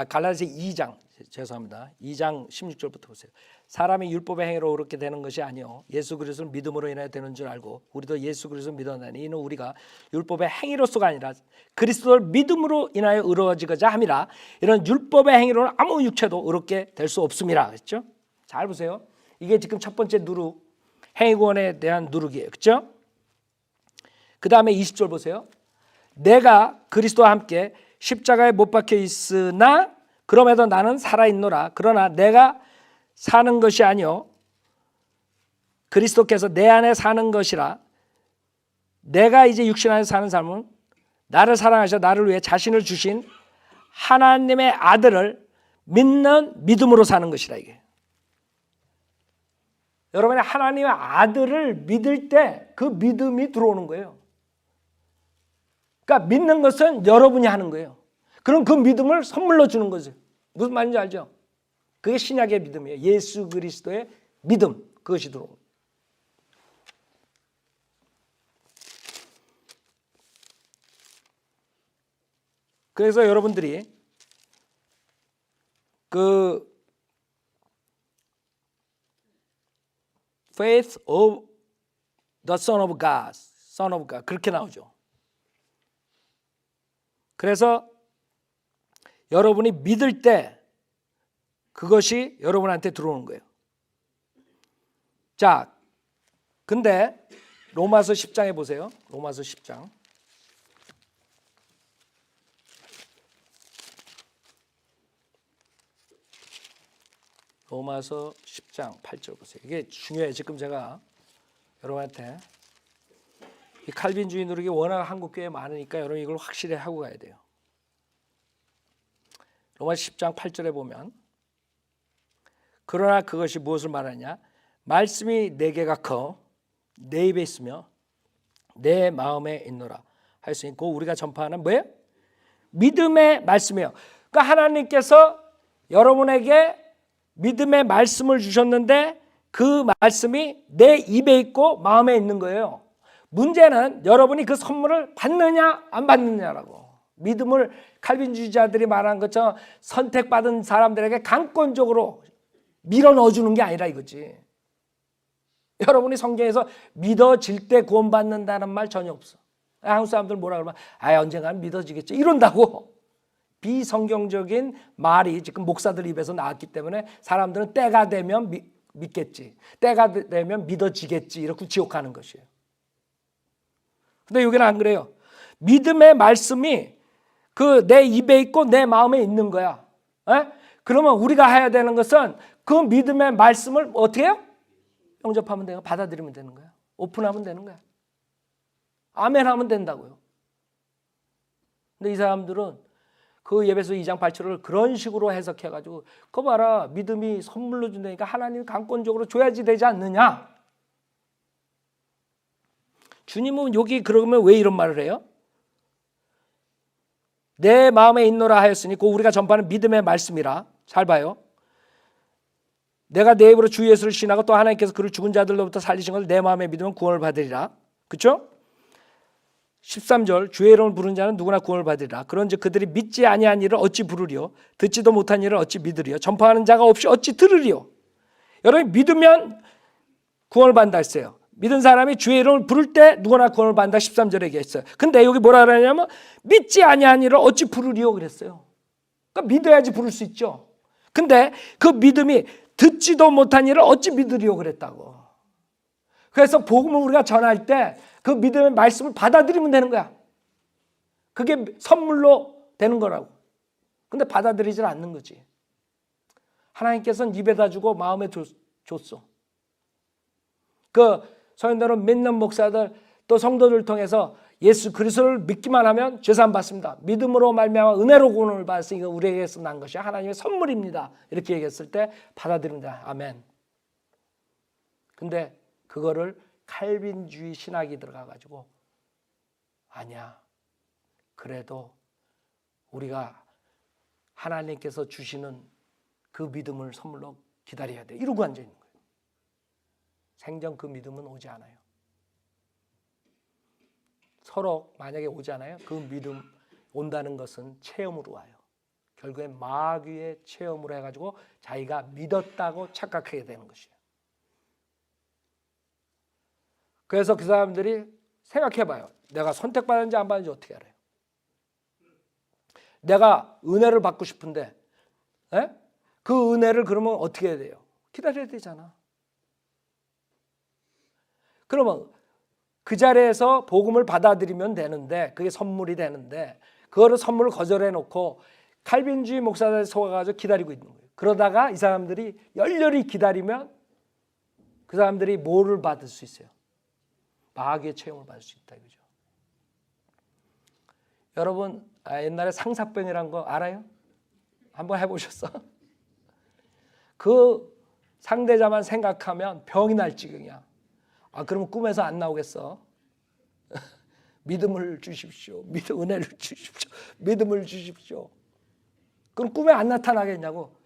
Speaker 1: 갈라디아서 2장 죄송합니다. 2장 16절부터 보세요. 사람이 율법의 행위로 의롭게 되는 것이 아니요 예수 그리스도를 믿음으로 인하여 되는 줄 알고 우리도 예수 그리스도를 믿었나니 이는 우리가 율법의 행위로서가 아니라 그리스도를 믿음으로 인하여 의로워지고자 함이라. 이런 율법의 행위로는 아무 육체도 의롭게 될 수 없음이라 그랬죠. 잘 보세요. 이게 지금 첫 번째 누룩, 행위구원에 대한 누룩이에요. 그렇죠? 그 다음에 20절 보세요. 내가 그리스도와 함께 십자가에 못 박혀 있으나 그럼에도 나는 살아있노라. 그러나 내가 사는 것이 아니요 그리스도께서 내 안에 사는 것이라. 내가 이제 육신 안에 사는 삶은 나를 사랑하셔 나를 위해 자신을 주신 하나님의 아들을 믿는 믿음으로 사는 것이라. 이게 여러분이 하나님의 아들을 믿을 때 그 믿음이 들어오는 거예요. 그러니까 믿는 것은 여러분이 하는 거예요. 그럼 그 믿음을 선물로 주는 거죠. 무슨 말인지 알죠? 그게 신약의 믿음이에요. 예수 그리스도의 믿음, 그것이 들어오는 거예요. 그래서 여러분들이 그 faith of the Son of God 그렇게 나오죠. 그래서 여러분이 믿을 때 그것이 여러분한테 들어오는 거예요. 자, 근데 로마서 10장에 보세요. 로마서 10장. 로마서 10장 8절 보세요. 이게 중요해요. 지금 제가 여러분한테 이 칼빈주의 누룩이 워낙 한국 교회에 많으니까 여러분 이걸 확실히 하고 가야 돼요. 로마서 10장 8절에 보면 그러나 그것이 무엇을 말하냐? 말씀이 내게가 커 내 입에 있으며 내 마음에 있노라 하였으니 그 우리가 전파하는 뭐예요? 믿음의 말씀이에요. 그러니까 하나님께서 여러분에게 믿음의 말씀을 주셨는데 그 말씀이 내 입에 있고 마음에 있는 거예요. 문제는 여러분이 그 선물을 받느냐 안 받느냐라고. 믿음을 칼빈주의자들이 말한 것처럼 선택받은 사람들에게 강권적으로 밀어 넣어주는 게 아니라 이거지. 여러분이 성경에서 믿어질 때 구원받는다는 말 전혀 없어. 한국 사람들 뭐라 그러면 언젠가는 믿어지겠죠 이런다고. 비성경적인 말이 지금 목사들 입에서 나왔기 때문에 사람들은 때가 되면 믿겠지, 때가 되면 믿어지겠지 이렇게 지옥하는 것이에요. 근데 여기는 안 그래요. 믿음의 말씀이 그 내 입에 있고 내 마음에 있는 거야. 그러면 우리가 해야 되는 것은 그 믿음의 말씀을 어떻게 해요? 영접하면 되고 받아들이면 되는 거야. 오픈하면 되는 거야. 아멘 하면 된다고요. 근데 이 사람들은 그 예배서 2장 8절을 그런 식으로 해석해가지고 그거 봐라 믿음이 선물로 준다니까 하나님이 강권적으로 줘야지 되지 않느냐. 주님은 여기 그러면 왜 이런 말을 해요? 내 마음에 있노라 하였으니 그 우리가 전파하는 믿음의 말씀이라. 잘 봐요. 내가 내 입으로 주 예수를 신하고 또 하나님께서 그를 죽은 자들로부터 살리신 것을 내 마음에 믿으면 구원을 받으리라. 그렇죠? 13절 주의 이름을 부르는 자는 누구나 구원을 받으리라. 그런즉 그들이 믿지 아니한 일을 어찌 부르리요? 듣지도 못한 일을 어찌 믿으리요? 전파하는 자가 없이 어찌 들으리요? 여러분 믿으면 구원을 받는다 했어요. 믿은 사람이 주의 이름을 부를 때 누구나 구원을 받는다 13절에 얘기했어요. 근데 여기 뭐라 그러냐면 믿지 아니한 일을 어찌 부르리요 그랬어요. 그러니까 믿어야지 부를 수 있죠. 근데 그 믿음이 듣지도 못한 일을 어찌 믿으리요 그랬다고. 그래서 복음을 우리가 전할 때 그 믿음의 말씀을 받아들이면 되는 거야. 그게 선물로 되는 거라고. 근데 받아들이질 않는 거지. 하나님께서는 입에다 주고 마음에 줬어. 그 소연대로 믿는 목사들 또 성도들 통해서 예수 그리스도를 믿기만 하면 죄사함 받습니다. 믿음으로 말미암아 은혜로 구원을 받았으니 이거 우리에게서 난 것이 하나님의 선물입니다. 이렇게 얘기했을 때 받아들입니다. 아멘. 근데 그거를 칼빈주의 신학이 들어가가지고 아니야. 그래도 우리가 하나님께서 주시는 그 믿음을 선물로 기다려야 돼. 이러고 앉아있는 거예요. 생전 그 믿음은 오지 않아요. 서로 만약에 오지 않아요. 그 믿음 온다는 것은 체험으로 와요. 결국에 마귀의 체험으로 해가지고 자기가 믿었다고 착각하게 되는 것이에요. 그래서 그 사람들이 생각해봐요. 내가 선택받았는지 안 받았는지 어떻게 알아요? 내가 은혜를 받고 싶은데 그 은혜를 그러면 어떻게 해야 돼요? 기다려야 되잖아. 그러면 그 자리에서 복음을 받아들이면 되는데, 그게 선물이 되는데, 그거를 선물을 거절해 놓고 칼빈주의 목사들에 속아가지고 기다리고 있는 거예요. 그러다가 이 사람들이 열렬히 기다리면 그 사람들이 뭐를 받을 수 있어요? 마귀의 체험을 받을 수 있다 이거죠. 여러분 옛날에 상사병이란 거 알아요? 한번 해보셨어? 그 상대자만 생각하면 병이 날 지경이야. 그러면 꿈에서 안 나오겠어? 믿음을 주십시오. 은혜를 주십시오. 믿음을 주십시오. 그럼 꿈에 안 나타나겠냐고.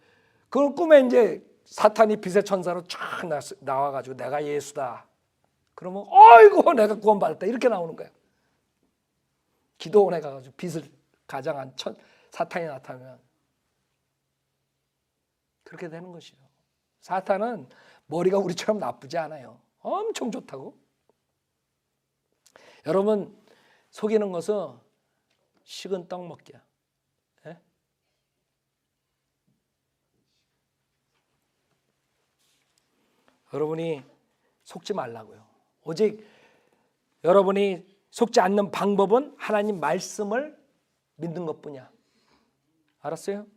Speaker 1: 그럼 꿈에 이제 사탄이 빛의 천사로 쫙 나와가지고 내가 예수다. 그러면 어이구 내가 구원받았다 이렇게 나오는 거야. 기도원에 가가지고 빛을 가장한 사탄이 나타나면 그렇게 되는 것이죠. 사탄은 머리가 우리처럼 나쁘지 않아요. 엄청 좋다고. 여러분 속이는 것은 식은 떡 먹기야. 예? 여러분이 속지 말라고요. 오직 여러분이 속지 않는 방법은 하나님 말씀을 믿는 것뿐이야. 알았어요?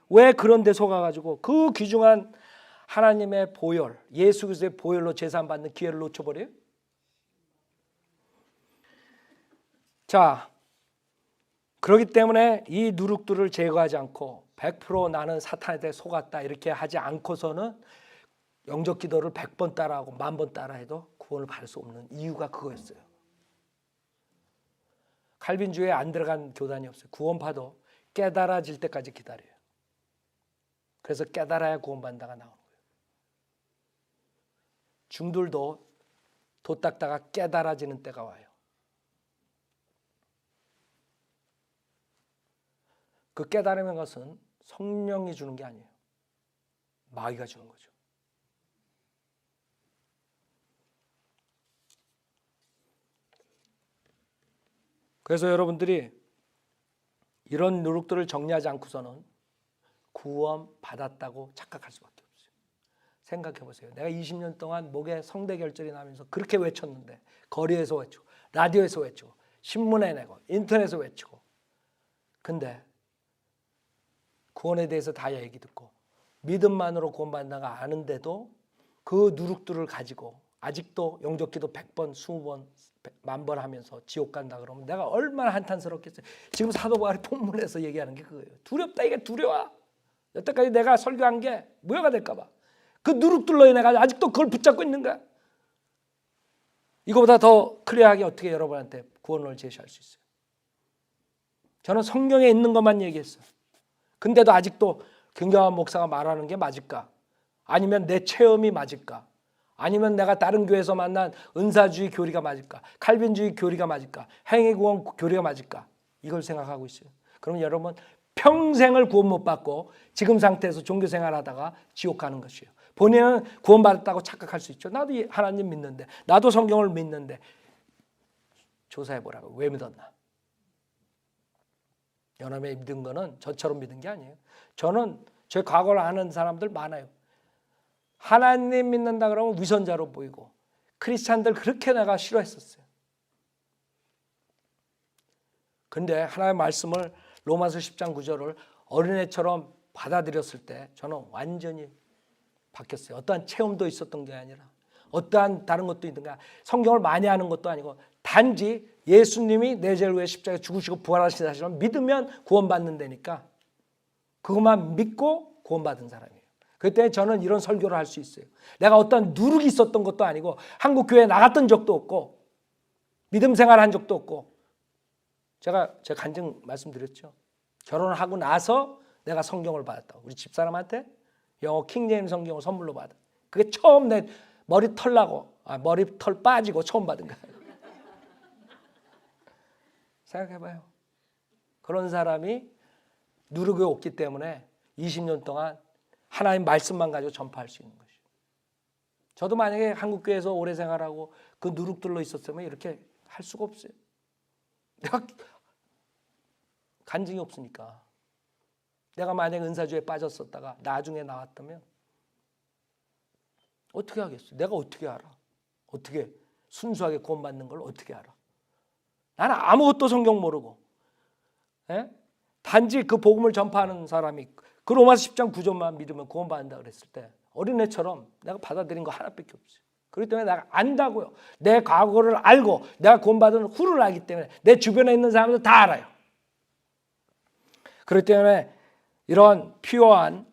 Speaker 1: 왜 그런 데 속아가지고 그 귀중한 하나님의 보혈, 예수 그리스도의 보혈로 제사받는 기회를 놓쳐버려요? 자, 그렇기 때문에 이 누룩들을 제거하지 않고 100% 나는 사탄에 대해 속았다 이렇게 하지 않고서는 영적 기도를 100번 따라하고 10,000번 따라해도 구원을 받을 수 없는 이유가 그거였어요. 칼빈주의에 안 들어간 교단이 없어요. 구원받아 깨달아질 때까지 기다려요. 그래서 깨달아야 구원받는다가 나오는 거예요. 중들도 도 닦다가 깨달아지는 때가 와요. 그 깨달음의 것은 성령이 주는 게 아니에요. 마귀가 주는 거죠. 그래서 여러분들이 이런 누룩들을 정리하지 않고서는 구원 받았다고 착각할 수밖에 없어요. 생각해 보세요. 내가 20년 동안 목에 성대 결절이 나면서 그렇게 외쳤는데, 거리에서 외치고 라디오에서 외치고 신문에 내고 인터넷에서 외치고, 근데 구원에 대해서 다 얘기 듣고 믿음만으로 구원받는다가 아는데도 그 누룩들을 가지고 아직도 영접기도 100번, 20번, 10,000번 하면서 지옥 간다 그러면 내가 얼마나 한탄스럽겠어요. 지금 사도 바울이 본문에서 얘기하는 게 그거예요. 두렵다, 이게 두려워. 여태까지 내가 설교한 게 무효가 될까 봐. 그 누룩들로 인해 가지고 아직도 그걸 붙잡고 있는 거야. 이거보다 더 클리어하게 어떻게 여러분한테 구원을 제시할 수 있어요? 저는 성경에 있는 것만 얘기했어요. 근데도 아직도 김경환 목사가 말하는 게 맞을까? 아니면 내 체험이 맞을까? 아니면 내가 다른 교회에서 만난 은사주의 교리가 맞을까? 칼빈주의 교리가 맞을까? 행위구원 교리가 맞을까? 이걸 생각하고 있어요. 그러면 여러분 평생을 구원 못 받고 지금 상태에서 종교생활 하다가 지옥 가는 것이에요. 본인은 구원받았다고 착각할 수 있죠. 나도 하나님 믿는데, 나도 성경을 믿는데. 조사해보라고. 왜 믿었나? 여러분이 믿은 거는 저처럼 믿은 게 아니에요. 저는 제 과거를 아는 사람들 많아요. 하나님 믿는다 그러면 위선자로 보이고 크리스찬들 그렇게 내가 싫어했었어요. 근데 하나님의 말씀을 로마서 10장 9절을 어린애처럼 받아들였을 때 저는 완전히 바뀌었어요. 어떠한 체험도 있었던 게 아니라 어떠한 다른 것도 있는 게 아니라 성경을 많이 아는 것도 아니고 단지 예수님이 내 죄를 위해 십자가에 죽으시고 부활하신 사실을 믿으면 구원받는다니까 그것만 믿고 구원받은 사람이에요. 그때 저는 이런 설교를 할 수 있어요. 내가 어떤 누룩이 있었던 것도 아니고 한국 교회에 나갔던 적도 없고 믿음 생활한 적도 없고 제가 간증 말씀드렸죠. 결혼을 하고 나서 내가 성경을 받았다고. 우리 집사람한테 영어 킹제임스 성경을 선물로 받아. 그게 처음 내 머리털 빠지고 처음 받은 거예요. 생각해봐요. 그런 사람이 누룩이 없기 때문에 20년 동안 하나님 말씀만 가지고 전파할 수 있는 것이죠. 저도 만약에 한국교회에서 오래 생활하고 그 누룩들로 있었으면 이렇게 할 수가 없어요. 내가 간증이 없으니까. 내가 만약에 은사주에 빠졌었다가 나중에 나왔다면 어떻게 하겠어요? 내가 어떻게 알아? 어떻게 순수하게 구원받는 걸 어떻게 알아? 나는 아무것도 성경 모르고 단지 그 복음을 전파하는 사람이 그 로마서 10장 9절만 믿으면 구원받는다 그랬을 때 어린애처럼 내가 받아들인 거 하나밖에 없어요. 그렇기 때문에 내가 안다고요. 내 과거를 알고 내가 구원받은 후를 알기 때문에 내 주변에 있는 사람들 다 알아요. 그렇기 때문에 이런 피요한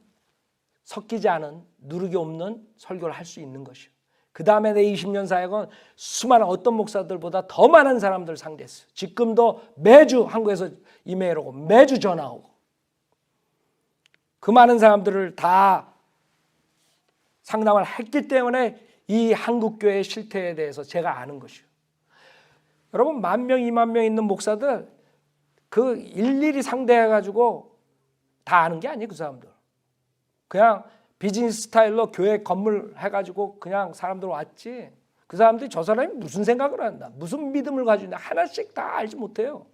Speaker 1: 섞이지 않은 누룩이 없는 설교를 할 수 있는 것이요. 그 다음에 내 20년 사역은 수많은 어떤 목사들보다 더 많은 사람들 상대했어요. 지금도 매주 한국에서 이메일 오고 매주 전화 오고 그 많은 사람들을 다 상담을 했기 때문에 이 한국교회의 실태에 대해서 제가 아는 것이요. 여러분 10,000명, 20,000명 있는 목사들 그 일일이 상대해가지고 다 아는 게 아니에요. 그 사람들 그냥 비즈니스 스타일로 교회 건물 해가지고 그냥 사람들 왔지. 그 사람들이 저 사람이 무슨 생각을 한다, 무슨 믿음을 가지고 있나 하나씩 다 알지 못해요.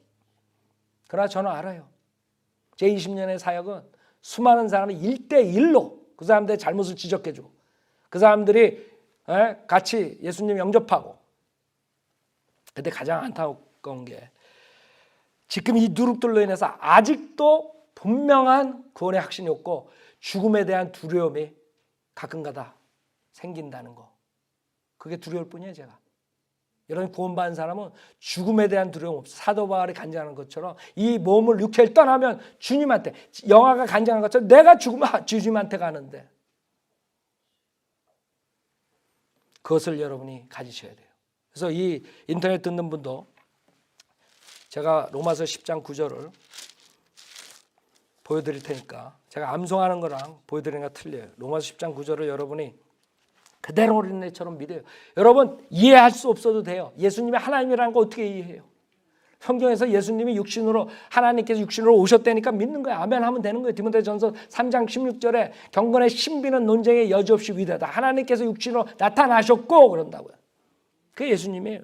Speaker 1: 그러나 저는 알아요. 제 20년의 사역은 수많은 사람이 1대1로 그 사람들의 잘못을 지적해주고 그 사람들이 같이 예수님 영접하고. 근데 가장 안타까운 게 지금 이 누룩들로 인해서 아직도 분명한 구원의 확신이 없고 죽음에 대한 두려움이 가끔가다 생긴다는 거. 그게 두려울 뿐이에요. 제가 이런 구원받은 사람은 죽음에 대한 두려움 없어. 사도 바울이 간증하는 것처럼 이 몸을 육체를 떠나면 주님한테, 영화가 간증한 것처럼 내가 죽으면 주님한테 가는데 그것을 여러분이 가지셔야 돼요. 그래서 이 인터넷 듣는 분도 제가 로마서 10장 9절을 보여드릴 테니까 제가 암송하는 거랑 보여드리는 거 틀려요. 로마서 10장 9절을 여러분이 그대로 어린애처럼 믿어요. 여러분 이해할 수 없어도 돼요. 예수님이 하나님이라는 거 어떻게 이해해요? 성경에서 예수님이 육신으로 하나님께서 육신으로 오셨다니까 믿는 거야. 아멘 하면 되는 거예요. 디모데전서 3장 16절에 경건의 신비는 논쟁의 여지 없이 위대하다. 하나님께서 육신으로 나타나셨고 그런다고요. 그게 예수님이에요.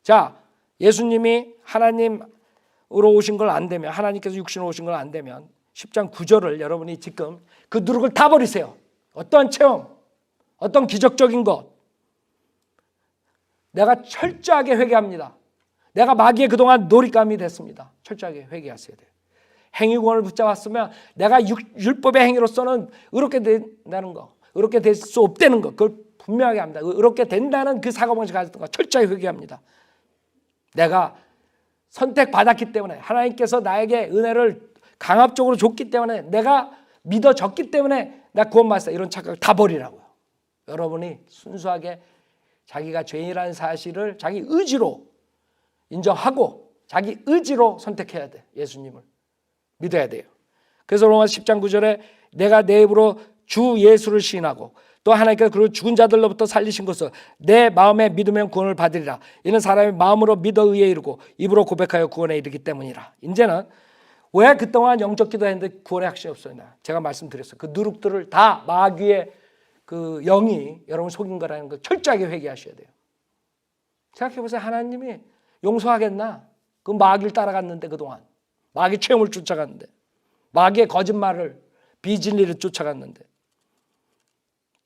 Speaker 1: 자, 예수님이 하나님으로 오신 걸 안 되면, 하나님께서 육신으로 오신 걸 안 되면 10장 9절을 여러분이 지금 그 누룩을 다 버리세요. 어떤 체험, 어떤 기적적인 것, 내가 철저하게 회개합니다. 내가 마귀의 그동안 놀잇감이 됐습니다. 철저하게 회개하셔야 돼요. 행위권을 붙잡았으면 내가 율법의 행위로서는 의롭게 된다는 거, 의롭게 될 수 없다는 거, 그걸 분명하게 합니다. 의롭게 된다는 그 사고방식을 가졌던 거 철저히 회개합니다. 내가 선택받았기 때문에, 하나님께서 나에게 은혜를 강압적으로 줬기 때문에, 내가 믿어졌기 때문에 나 구원받았다, 이런 착각을 다 버리라고요. 여러분이 순수하게 자기가 죄인이라는 사실을 자기 의지로 인정하고 자기 의지로 선택해야 돼. 예수님을 믿어야 돼요. 그래서 로마서 10장 9절에 내가 내 입으로 주 예수를 시인하고 또 하나님께서 그리고 죽은 자들로부터 살리신 것을 내 마음에 믿으면 구원을 받으리라. 이는 사람이 마음으로 믿어 의에 이르고 입으로 고백하여 구원에 이르기 때문이라. 이제는 왜 그동안 영적 기도했는데 구원의 확신이 없었냐? 제가 말씀드렸어요. 그 누룩들을 다 마귀의 그 영이 여러분 속인 거라는 걸 철저하게 회개하셔야 돼요. 생각해보세요. 하나님이 용서하겠나? 그 마귀를 따라갔는데, 그동안 마귀 체험을 쫓아갔는데, 마귀의 거짓말을, 비진리를 쫓아갔는데,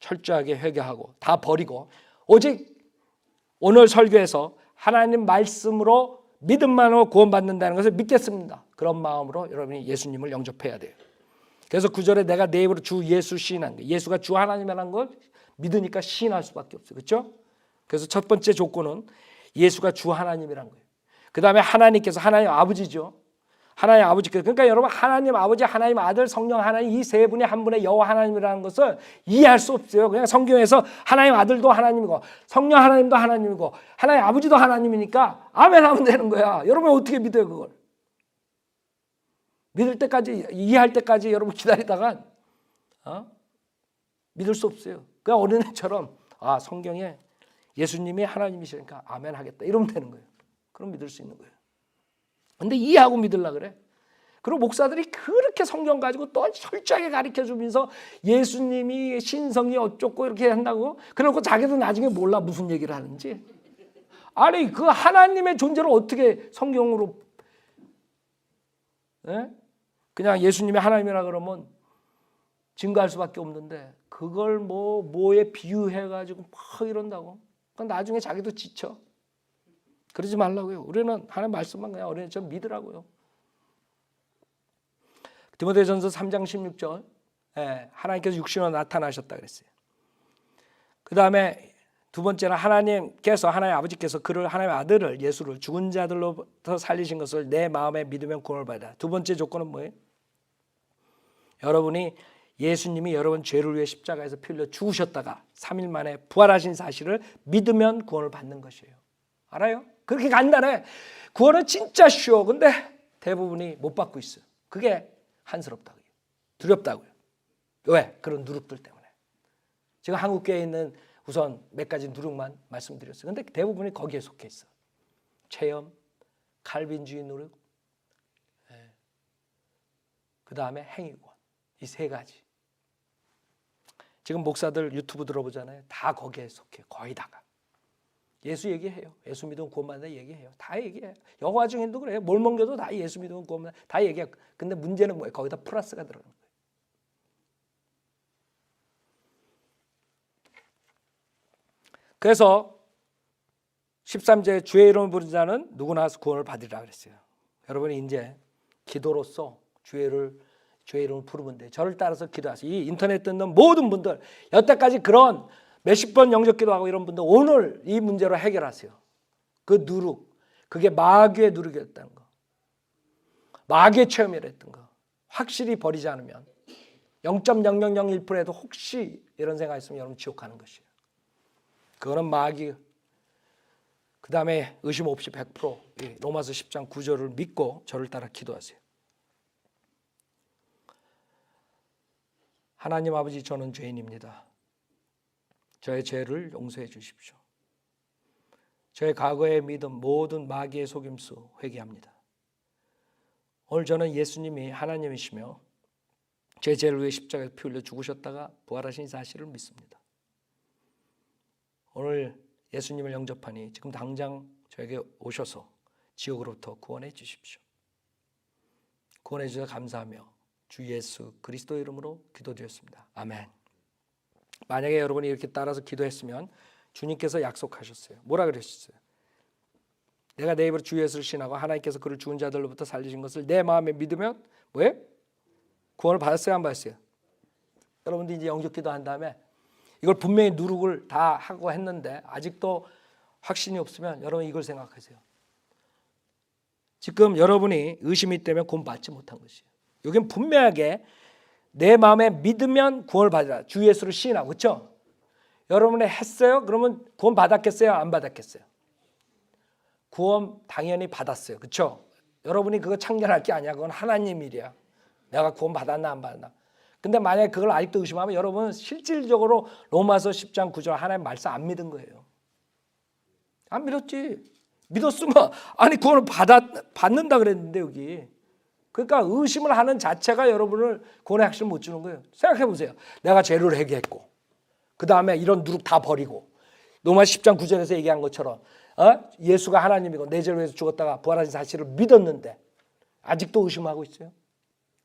Speaker 1: 철저하게 회개하고 다 버리고 오직 오늘 설교에서 하나님 말씀으로 믿음만으로 구원받는다는 것을 믿겠습니다. 그런 마음으로 여러분이 예수님을 영접해야 돼요. 그래서 9절에 내가 내 입으로 주 예수 시인한 거, 예수가 주 하나님이라는 걸 믿으니까 시인할 수밖에 없어요. 그렇죠? 그래서 첫 번째 조건은 예수가 주 하나님이란 거예요. 그 다음에 하나님께서, 하나님 아버지죠. 하나님 아버지께서, 그러니까 여러분 하나님 아버지, 하나님 아들, 성령 하나님, 이 세 분이 한 분의 여호와 하나님이라는 것을 이해할 수 없어요. 그냥 성경에서 하나님 아들도 하나님이고 성령 하나님도 하나님이고 하나님 아버지도 하나님이니까 아멘 하면 되는 거야. 여러분 어떻게 믿어요 그걸? 믿을 때까지, 이해할 때까지 여러분 기다리다가 믿을 수 없어요. 그냥 어린애처럼 성경에 예수님이 하나님이시니까 아멘 하겠다 이러면 되는 거예요. 그럼 믿을 수 있는 거예요. 근데 이해하고 믿으려고 그래. 그리고 목사들이 그렇게 성경 가지고 또 철저하게 가르쳐주면서 예수님이 신성이 어쩌고 이렇게 한다고 그래놓고 자기도 나중에 몰라 무슨 얘기를 하는지. 아니 그 하나님의 존재를 어떻게 성경으로 그냥 예수님이 하나님이라 그러면 증거할 수밖에 없는데 그걸 뭐에 비유해가지고 막 이런다고. 그러니까 나중에 자기도 지쳐. 그러지 말라고요. 우리는 하나님 말씀만 그냥 어린애처럼 믿으라고요. 디모데전서 3장 16절 하나님께서 육신으로 나타나셨다 그랬어요. 그 다음에 두 번째는 하나님께서 하나님 아버지께서 그를 하나님의 아들을 예수를 죽은 자들로부터 살리신 것을 내 마음에 믿으면 구원을 받아. 두 번째 조건은 뭐예요? 여러분이 예수님이 여러분 죄를 위해 십자가에서 피 흘려 죽으셨다가 3일 만에 부활하신 사실을 믿으면 구원을 받는 것이에요. 알아요? 그렇게 간단해. 구원은 진짜 쉬워. 근데 대부분이 못 받고 있어요. 그게 한스럽다고요. 두렵다고요. 왜? 그런 누룩들 때문에. 지금 한국교회에 있는 우선 몇 가지 누룩만 말씀드렸어요. 근데 대부분이 거기에 속해 있어. 체험, 칼빈주의 누룩, 그 다음에 행위권. 이 세 가지. 지금 목사들 유튜브 들어보잖아요. 다 거기에 속해. 거의 다가. 예수 얘기해요. 예수 믿으면 구원받는다 얘기해요. 다 얘기해요. 여호와 증인도 그래요. 뭘 먹여도 다 예수 믿으면 구원받는다. 다 얘기해요. 근데 문제는 뭐예요? 거기다 플러스가 들어가는 거예요. 그래서 13절 주의 이름을 부르는 자는 누구나 구원을 받으리라 그랬어요. 여러분이 이제 기도로서 주의 이름을 부르면 돼요. 저를 따라서 기도하세요. 이 인터넷 듣는 모든 분들 여태까지 그런 몇십 번 영접 기도하고 이런 분들 오늘 이 문제로 해결하세요. 그 누룩, 그게 마귀의 누룩이었다는 거. 마귀의 체험이랬던 거. 확실히 버리지 않으면 0.0001%에도 혹시 이런 생각이 있으면 여러분 지옥 가는 것이에요. 그거는 마귀. 그 다음에 의심 없이 100% 로마서 10장 9절을 믿고 저를 따라 기도하세요. 하나님 아버지, 저는 죄인입니다. 저의 죄를 용서해 주십시오. 저의 과거의 믿음, 모든 마귀의 속임수 회개합니다. 오늘 저는 예수님이 하나님이시며 제 죄를 위해 십자가에 피 흘려 죽으셨다가 부활하신 사실을 믿습니다. 오늘 예수님을 영접하니 지금 당장 저에게 오셔서 지옥으로부터 구원해 주십시오. 구원해 주셔서 감사하며 주 예수 그리스도 이름으로 기도드렸습니다. 아멘. 만약에 여러분이 이렇게 따라서 기도했으면 주님께서 약속하셨어요. 뭐라 그러셨어요? 내가 내 입으로 주 예수를 신하고 하나님께서 그를 죽은 자들로부터 살리신 것을 내 마음에 믿으면 뭐예요? 구원을 받았어요, 안 받았어요? 여러분들 이제 영접 기도한 다음에 이걸 분명히 누룩을 다 하고 했는데 아직도 확신이 없으면 여러분 이걸 생각하세요. 지금 여러분이 의심이 때문에 구원 받지 못한 것이에요. 여기는 분명하게 내 마음에 믿으면 구원을 받으라. 주 예수를 시인하고, 그렇죠? 여러분이 했어요? 그러면 구원 받았겠어요? 안 받았겠어요? 구원 당연히 받았어요. 그렇죠? 여러분이 그거 참견할 게 아니야. 그건 하나님 일이야. 내가 구원 받았나 안 받았나. 근데 만약에 그걸 아직도 의심하면 여러분은 실질적으로 로마서 10장 9절 하나님 말씀 안 믿은 거예요. 안 믿었지. 믿었으면 아니 구원을 받는다 그랬는데 여기. 그러니까 의심을 하는 자체가 여러분을 구원의 확신을 못 주는 거예요. 생각해 보세요. 내가 죄를 회개했고 그 다음에 이런 누룩 다 버리고 로마서 10장 9절에서 얘기한 것처럼 예수가 하나님이고 내 죄를 위해서 죽었다가 부활하신 사실을 믿었는데 아직도 의심하고 있어요.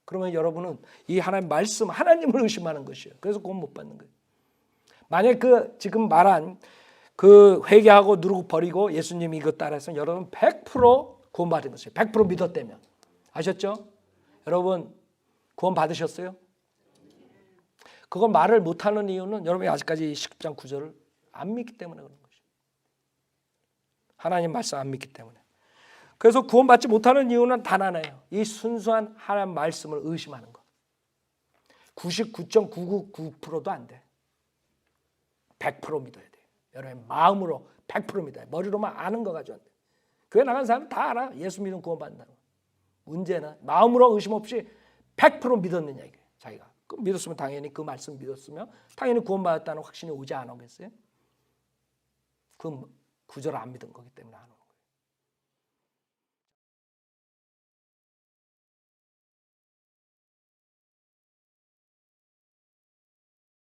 Speaker 1: 그러면 여러분은 이 하나님 말씀 하나님을 의심하는 것이에요. 그래서 구원 못 받는 거예요. 만약 그 지금 말한 그 회개하고 누르고 버리고 예수님이 이것 따라서 여러분 100% 구원 받은 것이에요. 100% 믿었다면. 아셨죠? 여러분 구원 받으셨어요? 그걸 말을 못하는 이유는 여러분이 아직까지 10장 9절을 안 믿기 때문에 그런 것이에요. 하나님 말씀 안 믿기 때문에. 그래서 구원받지 못하는 이유는 단 하나예요. 이 순수한 하나님 말씀을 의심하는 것. 99.999%도 안 돼. 100% 믿어야 돼요. 여러분 마음으로 100% 믿어야 돼. 머리로만 아는 거 가지고 안 돼. 교회 나간 사람 다 알아. 예수 믿으면 구원받는다는 거. 문제는 마음으로 의심 없이 100% 믿었느냐 이게 자기가. 그 믿었으면 당연히 그 말씀 믿었으면 당연히 구원받았다는 확신이 오지 않았겠어요? 그 구절을 안 믿은 거기 때문에 안 오는 거예요.